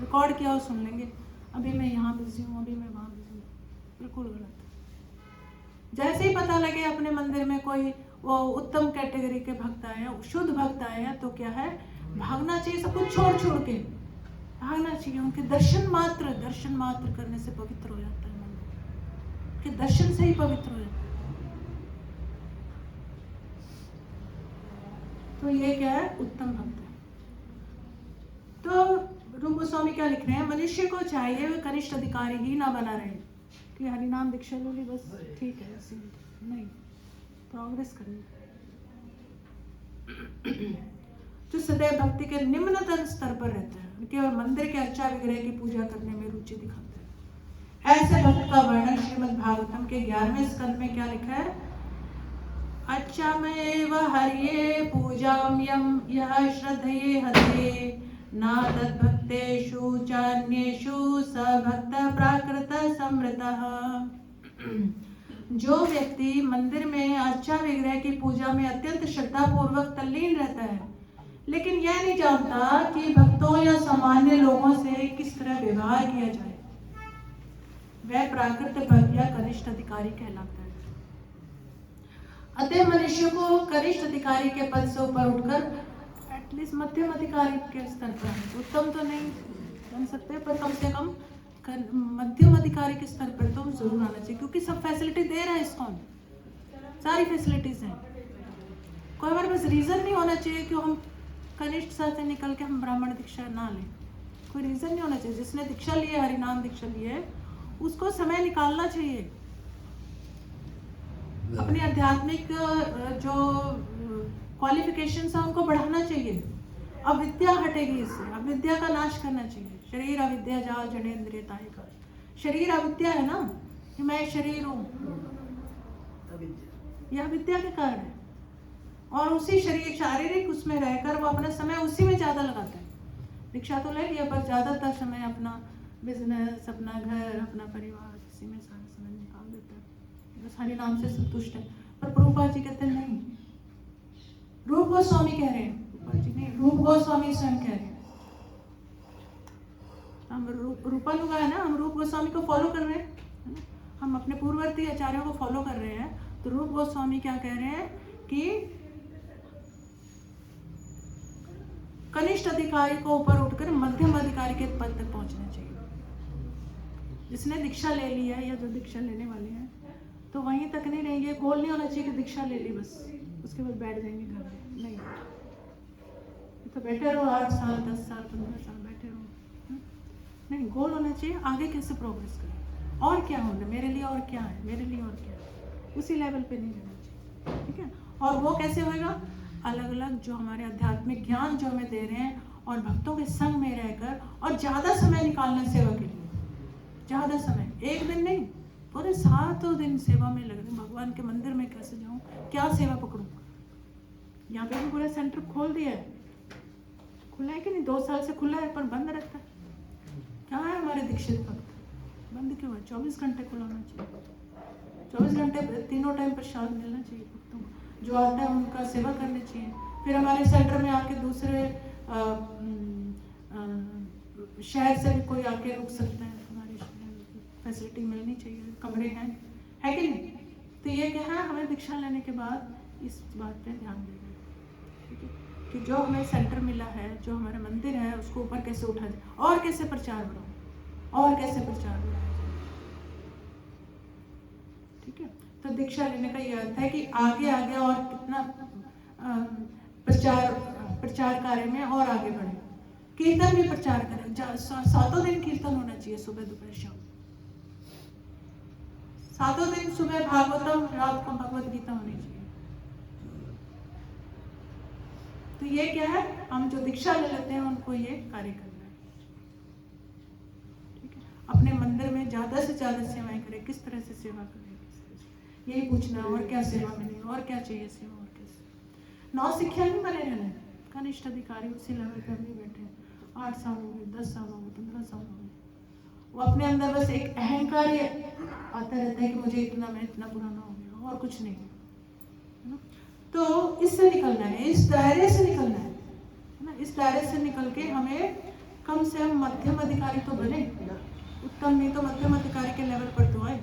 रिकॉर्ड किया और सुन लेंगे, अभी मैं यहाँ बिजी हूँ, अभी मैं वहाँ बिजी हूँ, बिल्कुल गलत। जैसे ही पता लगे अपने मंदिर में कोई वो उत्तम कैटेगरी के भक्त आए हैं, शुद्ध भक्त आए हैं, तो क्या है, भागना चाहिए, सब कुछ छोड़ छोड़ के भागना चाहिए। उनके दर्शन मात्र करने से पवित्र हो जाता है मंदिर, के दर्शन से ही पवित्र हो जाता है। तो ये क्या है, उत्तम भक्त है। तो रूप गोस्वामी क्या लिख रहे हैं, मनुष्य को चाहिए वे कनिष्ठ अधिकारी ही ना बना रहे कि हरिनाम दीक्षा ले ली बस ठीक है, ऐसे नहीं, प्रोग्रेस करनी। जो सदैव भक्ति के निम्नतम स्तर पर रहते हैं, केवल मंदिर के अर्चा विग्रह की पूजा करने में रुचि दिखाते हैं, ऐसे भक्त का वर्णन श्रीमद् भागवतम के 11वें स्कंद में क्या लिखा है, अच्छमेव हर्ये पूजाम यम यह श्रद्धये हते ना तद्भक्तेषु चान्येषु स भक्त प्राकृत समृतः। जो व्यक्ति मंदिर में अर्चा विग्रह की पूजा में अत्यंत श्रद्धा पूर्वक तल्लीन रहता है, लेकिन यह नहीं जानता कि भक्तों या सामान्य लोगों से किस तरह व्यवहार किया जाए, वह प्राकृत भक्त या कनिष्ठ अधिकारी कहलाता है। अतः मनुष्य को कनिष्ठ अधिकारी के पद से ऊपर उठकर एटलीस्ट मध्यम अधिकारी के स्तर पर, उत्तम तो नहीं बन सकते पर कम से कम मध्यम अधिकारी के स्तर पर तो जरूर आना चाहिए, क्योंकि सब फैसिलिटी दे रहा है इस्कॉन, सारी फैसिलिटीज हैं। कोई हमारे पास रीजन नहीं होना चाहिए कि हम कनिष्ठ से निकल के हम ब्राह्मण दीक्षा ना लें, कोई रीजन नहीं होना चाहिए। जिसने दीक्षा ली है, हरिनाम दीक्षा ली है, उसको समय निकालना चाहिए, अपनी आध्यात्मिक जो क्वालिफिकेशंस है उनको बढ़ाना चाहिए। अविद्या हटेगी इससे, अविद्या का नाश करना चाहिए। शरीर अविद्या जाल जड़ेंद्रियता है का, शरीर अविद्या है ना, कि मैं शरीर हूँ, यह अविद्या के कारण है। और उसी शरीर शारीरिक उसमें रहकर वो अपना समय उसी में ज़्यादा लगाता है। दीक्षा तो ले लिया पर ज़्यादातर समय अपना बिजनेस, अपना घर, अपना परिवार, इसी में सारा समय निकाल देता है, बस हरि नाम से संतुष्ट है। पर प्रभुपाद जी कहते हैं नहीं, रूप गोस्वामी कह रहे हैं, प्रभुपाद जी नहीं, रूप गोस्वामी स्वयं कह रहे हैं। हम रूपानुगा है ना, हम रूप गोस्वामी को फॉलो कर रहे हैं, हम अपने पूर्ववर्ती आचार्यों को फॉलो कर रहे हैं। तो रूप गोस्वामी क्या कह रहे हैं कि कनिष्ठ अधिकारी को ऊपर उठकर मध्यम अधिकारी के पद तक पहुंचना चाहिए। जिसने दीक्षा ले ली है या जो दीक्षा लेने वाले हैं, तो वहीं तक नहीं रहेंगे। गोल नहीं होना चाहिए कि दीक्षा ले ली बस उसके बाद बैठ जाएंगे घर में, नहीं। तो बैठे रहो 8 साल 10 साल 15 साल बैठे रहो, नहीं। गोल होना चाहिए आगे कैसे प्रोग्रेस करें, और क्या होना मेरे लिए, और क्या है मेरे लिए, और क्या है, उसी लेवल पे नहीं रहना चाहिए, ठीक है। और वो कैसे होएगा, अलग अलग जो हमारे आध्यात्मिक ज्ञान जो हमें दे रहे हैं और भक्तों के संग में रहकर, और ज़्यादा समय निकालना सेवा के लिए, ज़्यादा समय, एक दिन नहीं, पूरे 7 दिन सेवा में लग रहे। भगवान के मंदिर में कैसे जाऊँ, क्या सेवा पकड़ूँ। यहाँ पे भी पूरा सेंटर खोल दिया है, खुला है कि नहीं, 2 साल से खुला है पर बंद रहता है। क्या है हमारे दीक्षित भक्त, बंद क्यों है, 24 घंटे खुला होना चाहिए, 24 घंटे तीनों टाइम प्रसाद मिलना चाहिए भक्तों को, जो आता है उनका सेवा करनी चाहिए। फिर हमारे सेंटर में आके दूसरे शहर से भी कोई आके रुक सकता है, हमारे फैसिलिटी मिलनी चाहिए, कमरे हैं, है कि नहीं। तो ये क्या है, हमें दीक्षा लेने के बाद इस बात पे ध्यान देना है, ठीक है, कि जो हमें सेंटर मिला है, जो हमारा मंदिर है, उसको ऊपर कैसे उठा जाए, और कैसे प्रचार बढ़ाओ, और कैसे प्रचार बढ़ाया जाए, ठीक है। तो दीक्षा लेने का ये अर्थ है कि आगे आगे और कितना प्रचार कार्य में और आगे बढ़े। कीर्तन भी प्रचार करें, 7 दिन कीर्तन होना चाहिए, सुबह दोपहर शाम, सातों दिन सुबह भागवतम, रात को भगवत गीता होनी चाहिए। तो ये क्या है, हम जो दीक्षा ले लेते हैं उनको ये कार्य करना है। ठीक है, अपने मंदिर में ज्यादा से ज्यादा सेवाएं करें। किस तरह से सेवा करें, यही पूछना। और क्या सेवा मिले, और क्या चाहिए सेवा, और कैसे। 9 सिक्ख्या नहीं बने रहना है। कनिष्ठ अधिकारी उसी लेवल पे भी बैठे 8 साल हो गए, 10 साल हो गए, 15 साल हो गए। वो अपने अंदर बस एक अहंकार आता रहता है कि मुझे इतना, मैं इतना पुराना हो गया, और कुछ नहीं है। तो इससे निकलना है, इस दायरे से निकलना है ना। इस दायरे से निकल के हमें कम से कम मध्यम अधिकारी तो बने, उत्तम नहीं तो मध्यम अधिकारी के लेवल पर तो आए।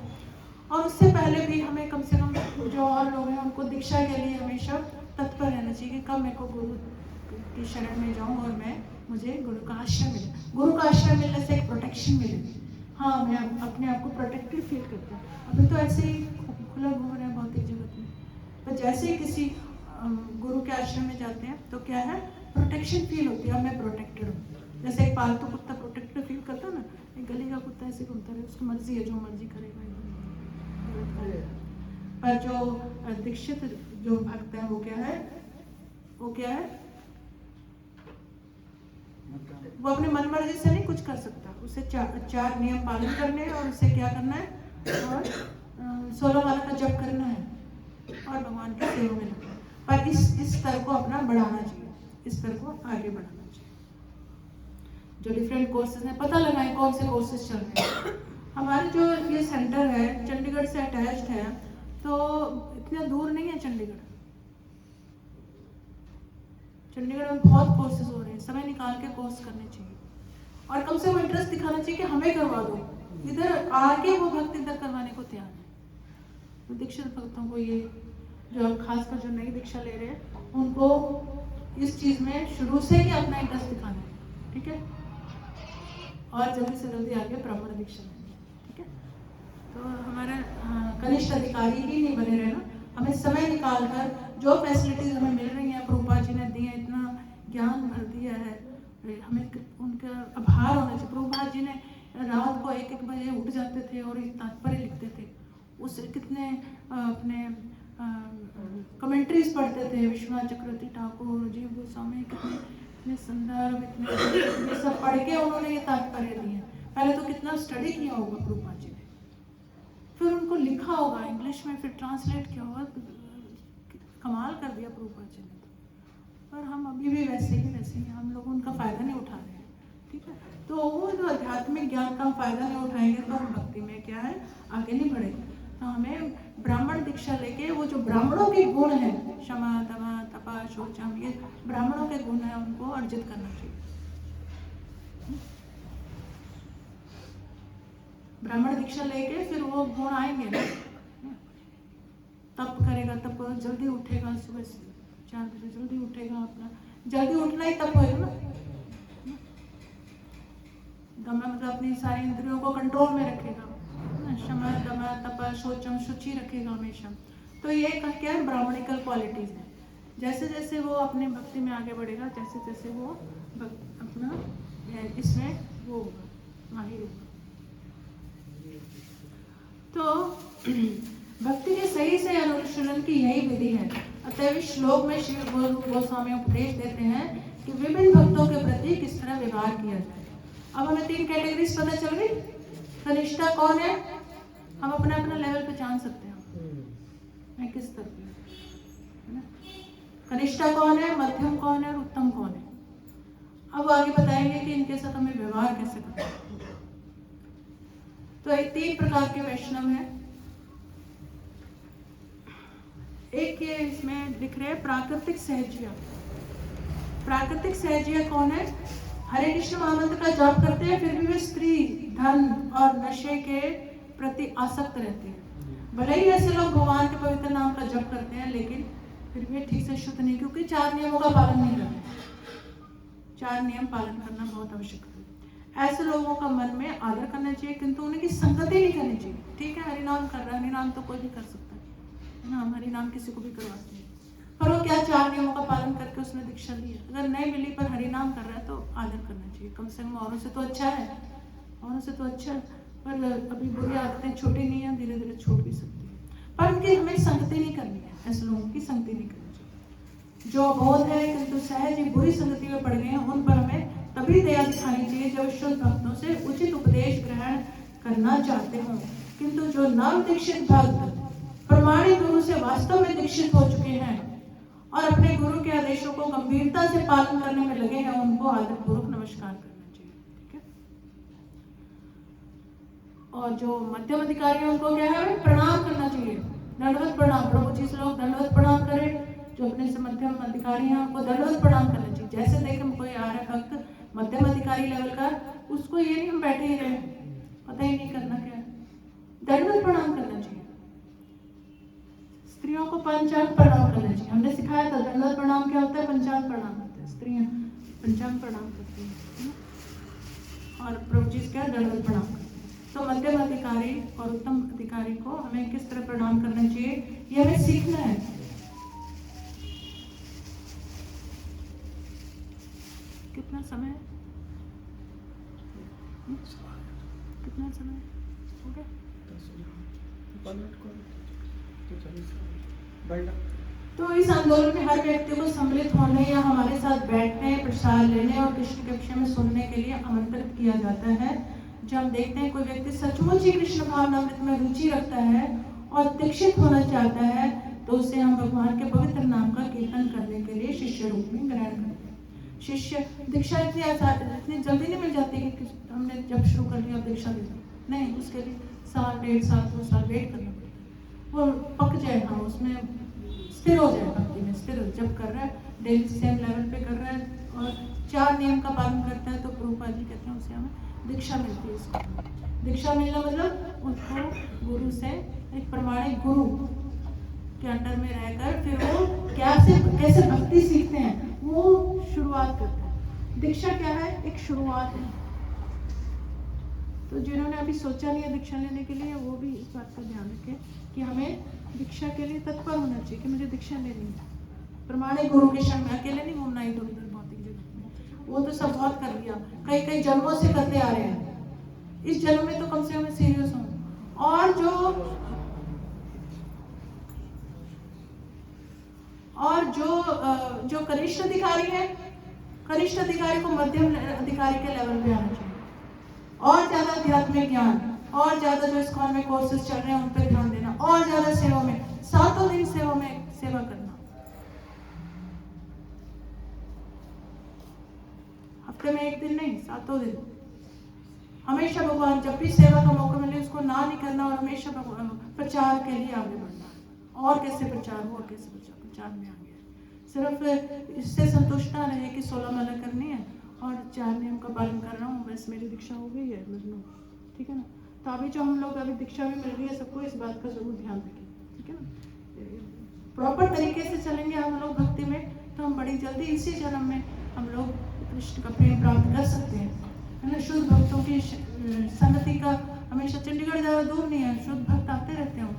और उससे पहले भी हमें कम से कम जो और लोग हैं उनको दीक्षा के लिए हमेशा तत्पर रहना चाहिए कि कब मेरे को गुरु की शरण में जाऊं और मुझे गुरु का आश्रय मिले। गुरु का आश्रय मिलने से एक प्रोटेक्शन मिले। हाँ, मैं अपने आप को प्रोटेक्टिव फील करता हूँ। अभी तो ऐसे ही खुला घूम रहे हैं भौतिक जगत में, पर जैसे ही किसी गुरु के आश्रम में जाते हैं तो क्या है, प्रोटेक्शन फील होती है। मैं प्रोटेक्टेड हूँ। जैसे एक पालतू कुत्ता प्रोटेक्टेड फील करता है ना, एक गली का कुत्ता ऐसे घूमता रहे, उसकी मर्जी है, जो मर्जी करेगा। पर जो दीक्षित जो भक्त है वो क्या है, वो अपने मन मर्जी से नहीं कुछ कर सकता। उसे चार नियम पालन करने हैं और उसे क्या करना है, और 16 माला का जप करना है और भगवान की सेवा में लगना है। पर इस स्तर को अपना बढ़ाना चाहिए, इस स्तर को आगे बढ़ाना चाहिए। जो डिफरेंट कोर्सेज हैं, पता लगाएं कौन से कोर्सेज चल रहे हैं। हमारे जो ये सेंटर है चंडीगढ़ से अटैच्ड है, तो इतना दूर नहीं है चंडीगढ़ में बहुत कोर्सेज हो रहे हैं। समय निकाल के कोर्स करने चाहिए और कम से कम इंटरेस्ट दिखाना चाहिए कि हमें करवा दो। इधर आके वो भक्त इधर करवाने को तैयार है। तो दीक्षित भक्तों को ये जो खासकर जो नई दीक्षा ले रहे हैं उनको इस चीज में शुरू से ही अपना इंटरेस्ट दिखाना है। ठीक है, और जल्दी से जल्दी आगे ब्राह्मण दीक्षा लेंगे। ठीक है, तो हमारे कनिष्ठ अधिकारी ही नहीं बने रहना, हमें समय निकाल कर जो फैसिलिटीज हमें मिल रही हैं, प्रभुपाद जी ने दी है, इतना ज्ञान भर दिया है, हमें उनका आभार होना चाहिए। प्रभुपाद जी ने रात को 1-1 बजे उठ जाते थे और एक तात्पर्य लिखते थे। उससे कितने अपने कमेंट्रीज पढ़ते थे, विश्वनाथ चक्रवर्ती ठाकुर, जीव गोस्वामी, कितने संदर्भ, इतने ये सब पढ़ के उन्होंने ये तात्पर्य दिए। पहले तो कितना स्टडी किया होगा प्रभुपाद जी ने, फिर उनको लिखा होगा इंग्लिश में, फिर ट्रांसलेट किया होगा। कमाल कर दिया प्रभुपाद जी ने। पर हम अभी भी वैसे ही हम लोग उनका फायदा नहीं उठा रहे हैं। ठीक है, तो वो जो आध्यात्मिक ज्ञान का हम फायदा नहीं उठाएंगे तो हम भक्ति में क्या है, आगे नहीं बढ़ेंगे। तो हमें ब्राह्मण दीक्षा लेके वो जो ब्राह्मणों के गुण है, क्षमा, दमा, तपा, शौचम, ये ब्राह्मणों के गुण है, उनको अर्जित करना चाहिए। ब्राह्मण दीक्षा लेके फिर वो गुण आएंगे ना। तप करेगा, तब जल्दी उठेगा, सुबह 4 बजे जल्दी उठेगा। अपना जल्दी उठना ही तप होएगा ना। दमा मतलब अपनी सारी इंद्रियों को कंट्रोल में रखेगा, क्षमा, दमा, तपा, शौचम, शुचि रखेगा हमेशा। तो ये क्या है, ब्राह्मणिकल क्वालिटीज है। जैसे जैसे वो अपने भक्ति में आगे बढ़ेगा, जैसे जैसे वो अपना इसमें वो होगा, माहिर होगा। तो भक्ति के सही से अनुशीलन की यही विधि है। अतः इस श्लोक में श्री गोस्वामी उपदेश देते हैं कि विभिन्न भक्तों के प्रति किस तरह व्यवहार किया जाए। अब हमें 3 कैटेगरीज पता चल गई। कनिष्ठा कौन है, हम अपना अपना लेवल पे जान सकते हैं मैं किस तरह है ना। कनिष्ठा कौन है, मध्यम कौन है और उत्तम कौन है। अब आगे बताएंगे कि इनके साथ हमें व्यवहार कैसे करना है। तो ये 3 प्रकार के वैष्णव हैं। एक ये इसमें दिख रहे हैं प्राकृतिक सहजिया। प्राकृतिक सहजिया कौन है, हरे कृष्ण महामंत्र का जाप करते हैं फिर भी वे स्त्री, धन और नशे के प्रति आसक्त रहते हैं। भले ही ऐसे लोग भगवान के पवित्र नाम का जप करते हैं लेकिन फिर भी ठीक से शुद्ध नहीं, क्योंकि 4 नियमों का पालन नहीं करते। 4 नियम पालन करना बहुत आवश्यक है। ऐसे लोगों का मन में आदर करना चाहिए, किंतु उनकी संगति नहीं करनी चाहिए। ठीक है, हरिनाम कर रहा है, हरिनाम तो कोई भी कर सकता है ना, हम हरिनाम किसी को भी करवाते हैं। पर वो क्या 4 नियमों का पालन करके उसने दीक्षा ली है। अगर नहीं मिली पर हरिनाम कर रहा है तो आदर करना चाहिए। कम से कम औरों से तो अच्छा है, औरों से तो अच्छा पर अभी बुरी आदतें छोटी नहीं है, धीरे धीरे छूट भी सकती है, पर उनकी हमें संगति नहीं करनी है, ऐसे लोगों की संगति नहीं करनी चाहिए। जो अबोध है किंतु सहज ही बुरी संगति में पड़ गए हैं, उन पर हमें तभी दया दिखानी चाहिए जब शुद्ध भक्तों से उचित उपदेश ग्रहण करना चाहते हो। किंतु जो नव दीक्षित भक्त प्रमाणित गुरु से वास्तव में दीक्षित हो चुके हैं और अपने गुरु के आदेशों को गंभीरता से पालन करने में लगे हैं, उनको आदरपूर्वक नमस्कार करना चाहिए। ठीक है। और जो मध्यम अधिकारी हैं उनको क्या है, प्रणाम करना चाहिए, दंडवत प्रणाम। प्रभु जी से लोग दंडवत प्रणाम करें, जो अपने से मध्यम अधिकारी हैं उनको दंडवत प्रणाम करना चाहिए। जैसे देखें कोई आ रहा है भक्त मध्यम अधिकारी लेवल का, उसको ये नहीं हम बैठे ही रहे, पता ही नहीं करना क्या है, दंडवत प्रणाम करना चाहिए। स्त्रियों को पंचांग प्रणाम करना चाहिए, हमने सिखाया था दंडवत प्रणाम क्या होता है, पंचांग प्रणाम करते हैं, स्त्रियां पंचांग प्रणाम करती हैं और प्रभु जी से क्या दंडवत प्रणाम करते हैं। तो मध्यम अधिकारी और उत्तम अधिकारी को हमें किस तरह प्रणाम करना चाहिए, ये हमें सीखना है। कितना समय, कितना समय हो गया? तो इस आंदोलन में हर व्यक्ति को सम्मिलित होने या हमारे साथ बैठने, प्रसाद लेने और कृष्ण के विषय में सुनने के लिए आमंत्रित किया जाता है। जब हम देखते हैं कोई व्यक्ति सचमुच ही कृष्ण भावनामृत में रुचि रखता है और दीक्षित होना चाहता है, तो उसे हम भगवान के पवित्र नाम का कीर्तन करने के लिए शिष्य रूप में ग्रहण करते हैं। शिष्य दीक्षा इतनी जल्दी नहीं मिल जाती कि हमने जब शुरू कर लिया दीक्षा दे दी, नहीं, उसके लिए 1 साल 1.5 साल 2 साल वेट करना पड़ता है, वो पक जाए, हाँ उसमें स्थिर हो जाए, भक्ति में स्थिर हो। जब कर रहा है डेली सेम लेवल पे कर रहा है और 4 नियम का पालन करता है, तो प्रभुपाद जी कहते हैं उसे हमें दीक्षा मिलती है। इसको दीक्षा मिलना मतलब उसको गुरु से, एक प्रमाणिक गुरु के अंडर में रहकर फिर वो कैसे भक्ति सीखते हैं, वो शुरुआत करते हैं। दीक्षा क्या है, एक शुरुआत है। तो जिन्होंने अभी सोचा नहीं है दीक्षा लेने के लिए, वो भी इस बात का ध्यान रखें कि हमें दीक्षा के लिए तत्पर होना चाहिए कि मुझे दीक्षा लेनी है। प्रमाणिक गुरु के शरण में अकेले नहीं घूमना इधर उधर भौतिक जगत में, वो तो सब बहुत कर लिया, कई जन्मों से करते आ रहे हैं, इस जन्म में तो कम से कम सीरियस हो। और जो कनिष्ठ अधिकारी है, कनिष्ठ अधिकारी को मध्यम अधिकारी के लेवल पे आना चाहिए, और ज्यादा आध्यात्मिक ज्ञान, और ज्यादा जो इस्कॉन में कोर्सेज चल रहे हैं उन पर ध्यान देना, और ज्यादा सेवा में, 7 दिन सेवा में सेवा करना, हफ्ते में 1 दिन नहीं, 7 दिन हमेशा भगवान, जब भी सेवा का मौका मिले उसको ना नहीं करना, और हमेशा भगवान प्रचार के लिए आगे बढ़ना। और कैसे प्रचार हो, कैसे प्रचार में आगे, सिर्फ इससे संतुष्ट ना रहे कि 16 माला करनी है और 4 नियम का पालन कर रहा हूँ, बस मेरी दीक्षा हो गई है, मतलब ठीक है ना। तो अभी जो हम लोग अभी दीक्षा भी मिल रही है, सबको इस बात का जरूर ध्यान रखें, ठीक है ना। प्रॉपर तरीके से चलेंगे हम लोग भक्ति में, तो हम बड़ी जल्दी इसी जन्म में हम लोग कृष्ण का प्रेम प्राप्त कर सकते हैं, है ना। शुद्ध भक्तों की संगति का हमेशा, चंडीगढ़ ज़्यादा दूर नहीं है, शुद्ध भक्त आते रहते हैं,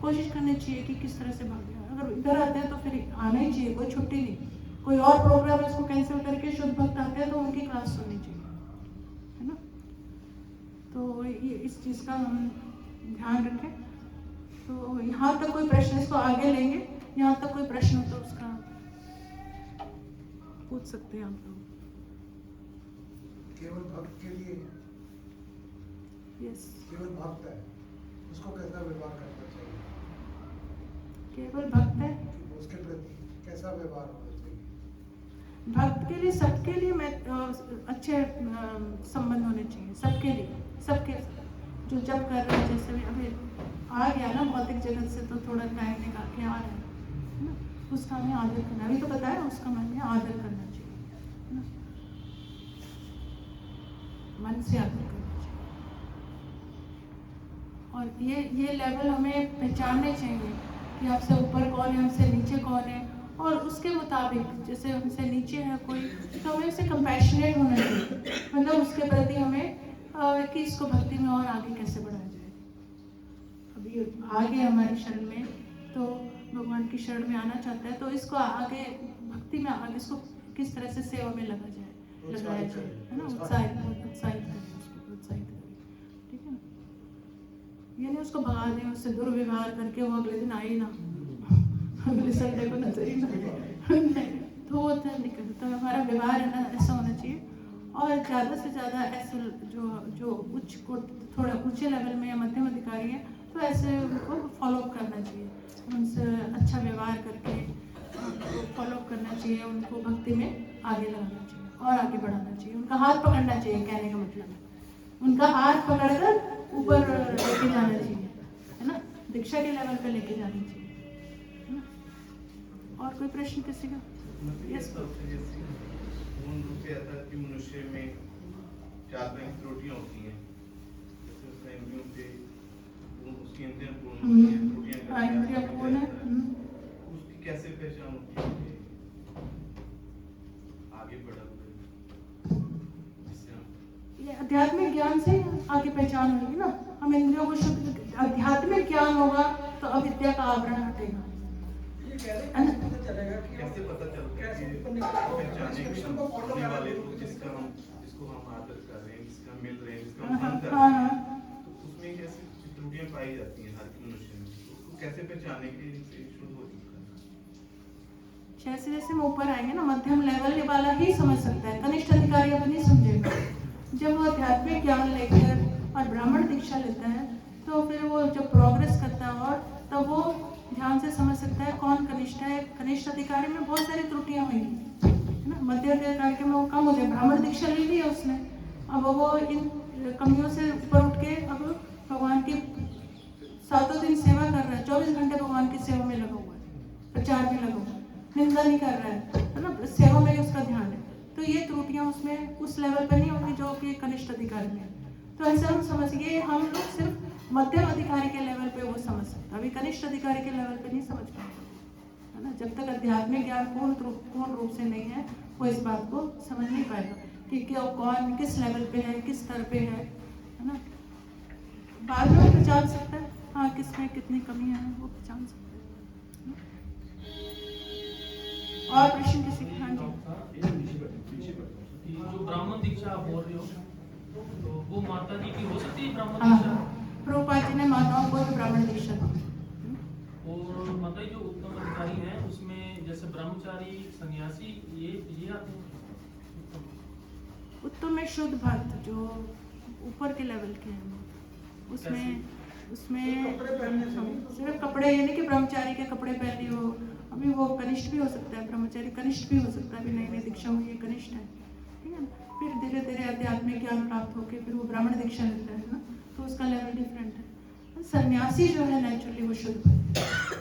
कोशिश करनी चाहिए कि किस तरह से भागे। अगर इधर आते हैं तो फिर आना ही चाहिए, कोई छुट्टी नहीं, कोई और प्रोग्राम है इसको कैंसिल करके शुद्ध भक्त आते हैं तो उनकी क्लास सुननी चाहिए, है ना। तो ये इस चीज़ का हम ध्यान रखें। तो यहाँ तक कोई प्रश्न, इसको आगे लेंगे, यहाँ तक कोई प्रश्न हो तो उसका पूछ सकते हैं आप लोग। केवल भक्त के लिए, यस, केवल भक्त है, उसको कैसा व्यवहार करना चाहिए, केवल भक्त है, उसके प्रति कैसा व्यवहार होना चाहिए। भक्त के लिए, सबके लिए मैं अच्छे संबंध होने चाहिए, सबके लिए, सबके जो जब कर रहे हैं, जैसे भी अभी आ गया ना भौतिक जगत से, तो थोड़ा टाइम निकाल के आ रहे हैं, है ना, उसका हमें आदर करना, अभी तो बताया, उसका हमें आदर करना चाहिए, है ना, मन से आदर करना चाहिए। और ये लेवल हमें पहचानने चाहिए कि हमसे ऊपर कौन है, हमसे नीचे कौन है, और उसके मुताबिक जैसे हमसे नीचे है कोई, तो हमें उससे कंपैशनेट होना चाहिए, मतलब उसके प्रति हमें कि इसको भक्ति में और आगे कैसे बढ़ाया जाए। अभी आ गया हमारी शरण में, तो भगवान की शरण में आना चाहता है, तो इसको आगे भक्ति में आगे इसको किस तरह से सेवा में लगाया जाए, है ना, उत्साहित करें, ठीक है ना। यानी उसको भगा दें, उससे दुर्व्यवहार करके वो अगले दिन आए ही ना, अगले संडे को नजर ही ना नहीं, तो वो तो निकल, तो हमारा व्यवहार है ना ऐसा होना चाहिए। और ज़्यादा से ज़्यादा ऐसे जो जो उच्च को थोड़ा ऊंचे लेवल में या मध्यम अधिकारी है, तो ऐसे उनको फॉलो अप करना चाहिए, उनसे अच्छा व्यवहार करके उनको फॉलो अप करना चाहिए, उनको भक्ति में आगे लगाना चाहिए और आगे बढ़ाना चाहिए, उनका हाथ पकड़ना चाहिए। कहने का मतलब है उनका हाथ पकड़कर ऊपर लेके जाना चाहिए, है ना, दीक्षा के लेवल पे लेके जाना चाहिए, है ना। और कोई प्रश्न किसी का? यस, पूर्ण रूप से आता है कि मनुष्य में चार तरह की त्रुटियां होती हैं, जैसे उसमें इंद्रियों से उसकी इंद्रियां पूर्ण होती हैं, त्रुटियां करती हैं, इंद्रियां पूर्ण है, उसकी कैसे पहचान होती है कि आगे बढ़ा हुआ जिससे हम ये आध्यात्मिक ज्ञान से आगे पहचान होगी ना। हम इंद्रियों को शुद्ध, आध्यात्मिक ज्ञान होगा तो अविद्या का आवरण हटेगा। ये कैसे पता चलेगा कि कैसे पता चलता है कैसे कि ऊपर निकल पहचाने कृष्ण को फॉलो करने कर वाले रहे लोग हैं, जिसको हम आदर कर रहे हैं, जिसका हम मिल रहे हैं, जिसका हम हाँ मन कर हाँ रहे हाँ। हैं, तो उसमें कैसे त्रुटियां पाई जाती हैं हर मनुष्य में, तो उसको कैसे पहचाने कि इनसे शुद्ध हो चुका है। जैसे जैसे हम ऊपर आएंगे ना, मध्यम लेवल वाला ही समझ सकता है, कनिष्ठ अधिकारी अब नहीं समझेगा। जब वो आध्यात्मिक ज्ञान लेकर और ब्राह्मण दीक्षा लेता है, तो फिर वो जब प्रोग्रेस करता है और तब वो ध्यान से समझ सकता है कौन कनिष्ठ है। कनिष्ठ अधिकारी में बहुत सारी त्रुटियां हुई है ना, मध्य अधिकारी के में वो कम हो जाए, ब्राह्मण दीक्षा ले ली है उसने, अब वो इन कमियों से ऊपर उठ के अब भगवान की सातों दिन सेवा कर रहा है, 24 घंटे भगवान की सेवा में लगा हुआ है, प्रचार में लगा हुआ है, निंदा नहीं कर रहा है ना, सेवा में ही उसका ध्यान है। तो ये त्रुटियां उसमें उस लेवल पर नहीं होंगी जो कि कनिष्ठ अधिकारी में है। तो ऐसा हम समझिए, हम लोग सिर्फ मध्यम अधिकारी के लेवल पे वो समझ सकते, अभी कनिष्ठ अधिकारी के लेवल पे नहीं समझ पाएंगे, है ना। जब तक आध्यात्मिक ज्ञान पूर्ण रूप से नहीं है, वो इस बात को समझ नहीं पाएगा कि क्या कौन किस लेवल पे है, किस स्तर पे है ना। बाद में पहचान सकता है, हाँ किसमें कितनी कमियां हैं वो पहचान सकता है। और प्रश्न किसी के? हाँ जी। कि जो ब्राह्मण दीक्षा आप बोल रहे हो, तो वो माता जी की हो सकती है ब्राह्मण हाँ, दीक्षा? प्रभुपाद जी ने माताओं को भी ब्राह्मण दीक्षा दी। और माता जी जो उत्तम अधिकारी हैं उसमें जैसे ब्रह्मचारी, सन्यासी ये आते हैं। उत्तम में शुद्ध भक्त जो ऊपर के लेवल के हैं, उसमें कपड़े पहनने से सिर्फ कपड़े, यानी कि ब्रह्मचारी के कपड़े पहन लिए हो, अभी वो कनिष्ठ भी हो सकता है, ब्रह्मचारी कनिष्ठ भी हो सकता है, अभी नई नई दीक्षा हुई है, कनिष्ठ है, ठीक है ना। फिर धीरे धीरे आध्यात्मिक ज्ञान प्राप्त होकर फिर वो ब्राह्मण दीक्षा लेता है ना, तो उसका लेवल डिफरेंट है। सन्यासी जो है नेचुरली वो शुद्ध भक्त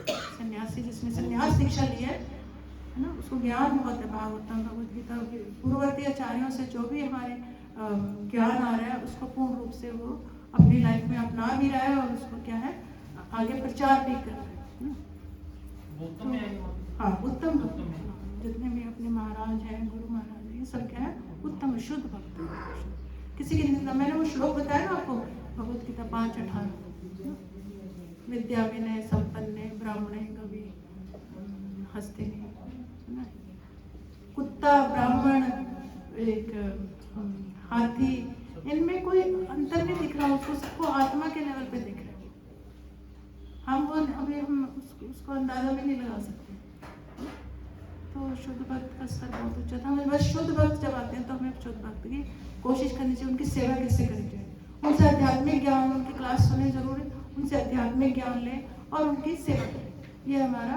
है। सन्यासी जिसने सन्यास दीक्षा ली है ना, उसको ज्ञान बहुत है, भागवतम भगवद गीता पूर्ववर्ती आचार्यों से जो भी हमारे ज्ञान आ रहा है उसको पूर्ण रूप से वो अपनी लाइफ में अपना भी रहा है और उसको क्या है आगे प्रचार भी कर रहा है ना। वो उत्तम में आएंगे माता? हाँ, उत्तम भक्त उत्तम हैं। है। जितने भी अपने महाराज हैं, गुरु महाराज हैं, ये सब क्या है उत्तम शुद्ध भक्त हैं। किसी की निंदा, मैंने वो श्लोक बताया ना आपको, भगवद गीता 5:18, विद्या विनय संपन्ने ब्राह्मणे कवि हस्ते नहीं, है ना। कुत्ता, ब्राह्मण, एक हाथी, इनमें कोई अंतर नहीं दिख रहा, उसको सबको आत्मा के लेवल पे दिख रहा है। हम वो अभी हम उसको अंदाजा भी नहीं लगा सकते। तो शुद्ध भक्त का स्तर बहुत उच्च था। हमें बस शुद्ध भक्त जब आते हैं तो हमें शुद्ध भक्त की कोशिश करनी चाहिए, उनकी सेवा कैसे करनी चाहिए, उनसे आध्यात्मिक ज्ञान, उनकी क्लास सुने जरूर, उनसे आध्यात्मिक ज्ञान लें और उनकी सेवा करें, ये हमारा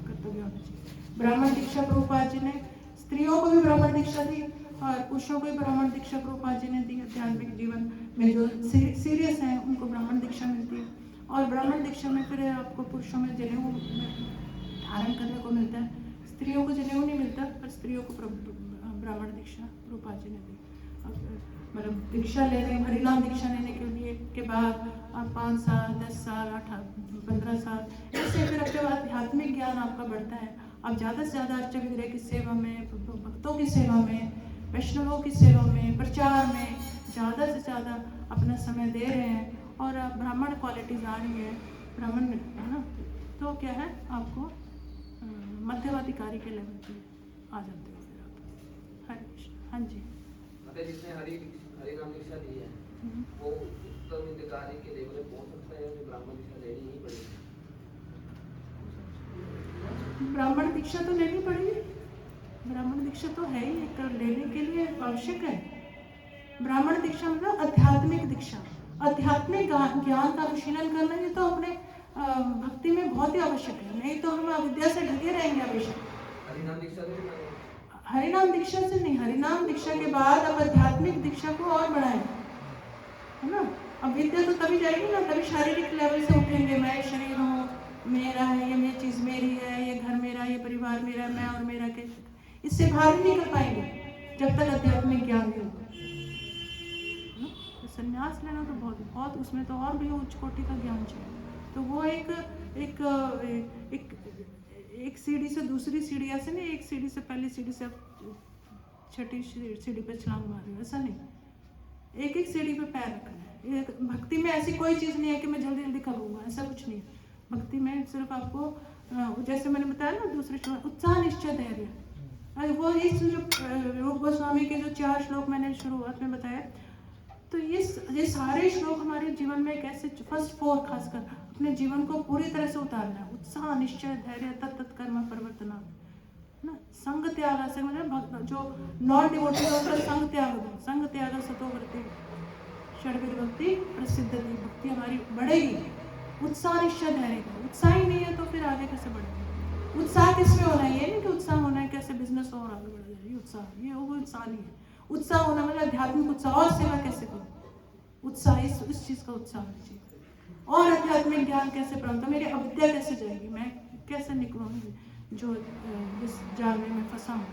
कर्तव्य होना चाहिए। ब्राह्मण दीक्षा प्रभुपाद जी ने स्त्रियों को भी ब्राह्मण दीक्षा दी और पुरुषों को भी ब्राह्मण दीक्षा प्रभुपाद जी ने दी। आध्यात्मिक जीवन में जो सीरियस हैं उनको ब्राह्मण दीक्षा मिलती है, और ब्राह्मण दीक्षा में फिर आपको पुरुषों में जनेऊ धारण करने को मिलता है, स्त्रियों को जनेऊ नहीं मिलता, पर स्त्रियों को ब्राह्मण दीक्षा प्रभुपाद जी ने दी। मतलब दीक्षा ले रहे हैं, हरिनाम दीक्षा लेने के लिए के बाद आप 5 साल 10 साल 15 साल ऐसे फिर आपके बाद आध्यात्मिक ज्ञान आपका बढ़ता है। आप ज़्यादा से ज़्यादा अर्चक की सेवा में, भक्तों की सेवा में, वैष्णवों की सेवा में, प्रचार में ज़्यादा से ज़्यादा अपना समय दे रहे हैं और ब्राह्मण क्वालिटीज आ रही है, ब्राह्मण है ना, तो क्या है आपको मध्यमाधिकारी के लेवल पे आ जाते हो फिर आप। हरे कृष्ण। हाँ जी। जिसने हरि नाम दीक्षा दी है वो उत्तम अधिकारी के लेवल में पहुंच सकता है, हमें ब्राह्मण दीक्षा लेनी ही पड़ेगी। ब्राह्मण दीक्षा तो लेनी पड़ेगी, ब्राह्मण दीक्षा तो है ही, एक लेने के लिए आवश्यक है। ब्राह्मण दीक्षा मतलब आध्यात्मिक दीक्षा, आध्यात्मिक ज्ञान का अनुशीलन करना, ये तो अपने भक्ति में बहुत ही आवश्यक है, नहीं तो हम अविद्या से ढके रहेंगे हमेशा। हरिनाम दीक्षा तो नहीं, हरिनाम दीक्षा से नहीं, हरिनाम दीक्षा के बाद अब आध्यात्मिक दीक्षा को और बढ़ाएं, है ना। अब विद्या तो तभी जाएगी ना, तभी शारीरिक लेवल से उठेंगे, मैं शरीर हूँ, मेरा है, ये चीज़ मेरी है, ये घर मेरा, ये परिवार मेरा, मैं और मेरा के, इससे बाहर नहीं निकल पाएंगे जब तक आध्यात्मिक ज्ञान नहीं होगा। तो संन्यास लेना तो बहुत उसमें तो और भी उच्च कोटि का ज्ञान चाहिए। तो वो एक सीढ़ी से दूसरी सीढ़ी, ऐसे नहीं एक सीढ़ी से पहली सीढ़ी से छठी सीढ़ी पे छलांग मार रही हूँ, ऐसा नहीं, एक एक सीढ़ी पे पैर रखना है। भक्ति में ऐसी कोई चीज़ नहीं है कि मैं जल्दी जल्दी करूँगा, ऐसा कुछ नहीं। भक्ति में सिर्फ आपको जैसे मैंने बताया ना दूसरे श्लोक, उत्साह निश्चय धैर्य, वो इस जो रूप गोस्वामी के जो 4 श्लोक मैंने शुरुआत में बताया, तो ये सारे श्लोक हमारे जीवन में कैसे फर्स्ट 4 खासकर अपने जीवन को पूरी तरह से उतारना है। उत्साह निश्चय धैर्य तत्त कर्म परिवर्तना ना, संग त्याग से मतलब जो नॉन डिवोटी होता संग त्याग सतोवृत्ति षड्विध भक्ति प्रसिद्ध भक्ति हमारी बढ़ेगी। उत्साह निश्चय धैर्य का, उत्साह ही नहीं है तो फिर आगे कैसे बढ़ेगा। उत्साह किसमें होना है, ये नहीं कि उत्साह होना है कैसे बिजनेस और आगे बढ़ जाए, ये उत्साह, ये वो उत्साह नहीं है। उत्साह होना मतलब आध्यात्मिक उत्साह, और सेवा कैसे करूँ, उत्साह इस चीज़ का उत्साह होना चाहिए। और आध्यात्मिक ज्ञान कैसे प्राप्त, मेरी अविद्या कैसे जाएगी, मैं कैसे निकलूँगी जो जिस जाल में मैं फंसा हूँ,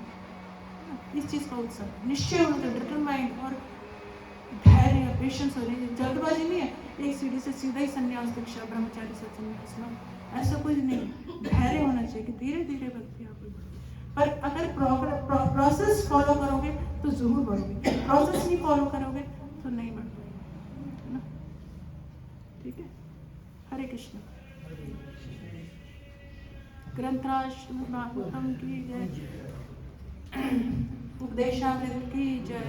इस चीज़ का उत्साह, निश्चय होना चाहिए, डिटरमाइंड और धैर्य पेशेंस होनी चाहिए। जल्दबाजी नहीं है एक सीढ़ी से सीधा ही संन्यास दीक्षा ब्रह्मचारी से संन्यास ना, ऐसा कुछ नहीं। धैर्य होना चाहिए कि धीरे धीरे भक्ति आप बढ़ेगी, पर अगर प्रोसेस फॉलो करोगे तो जरूर बढ़ोगे, प्रोसेस नहीं फॉलो करोगे तो नहीं बढ़ पाएगी, है ना। ठीक है, हरे कृष्ण। ग्रंथराज श्रीमद् भागवतम की जय, उपदेशामृत की जय।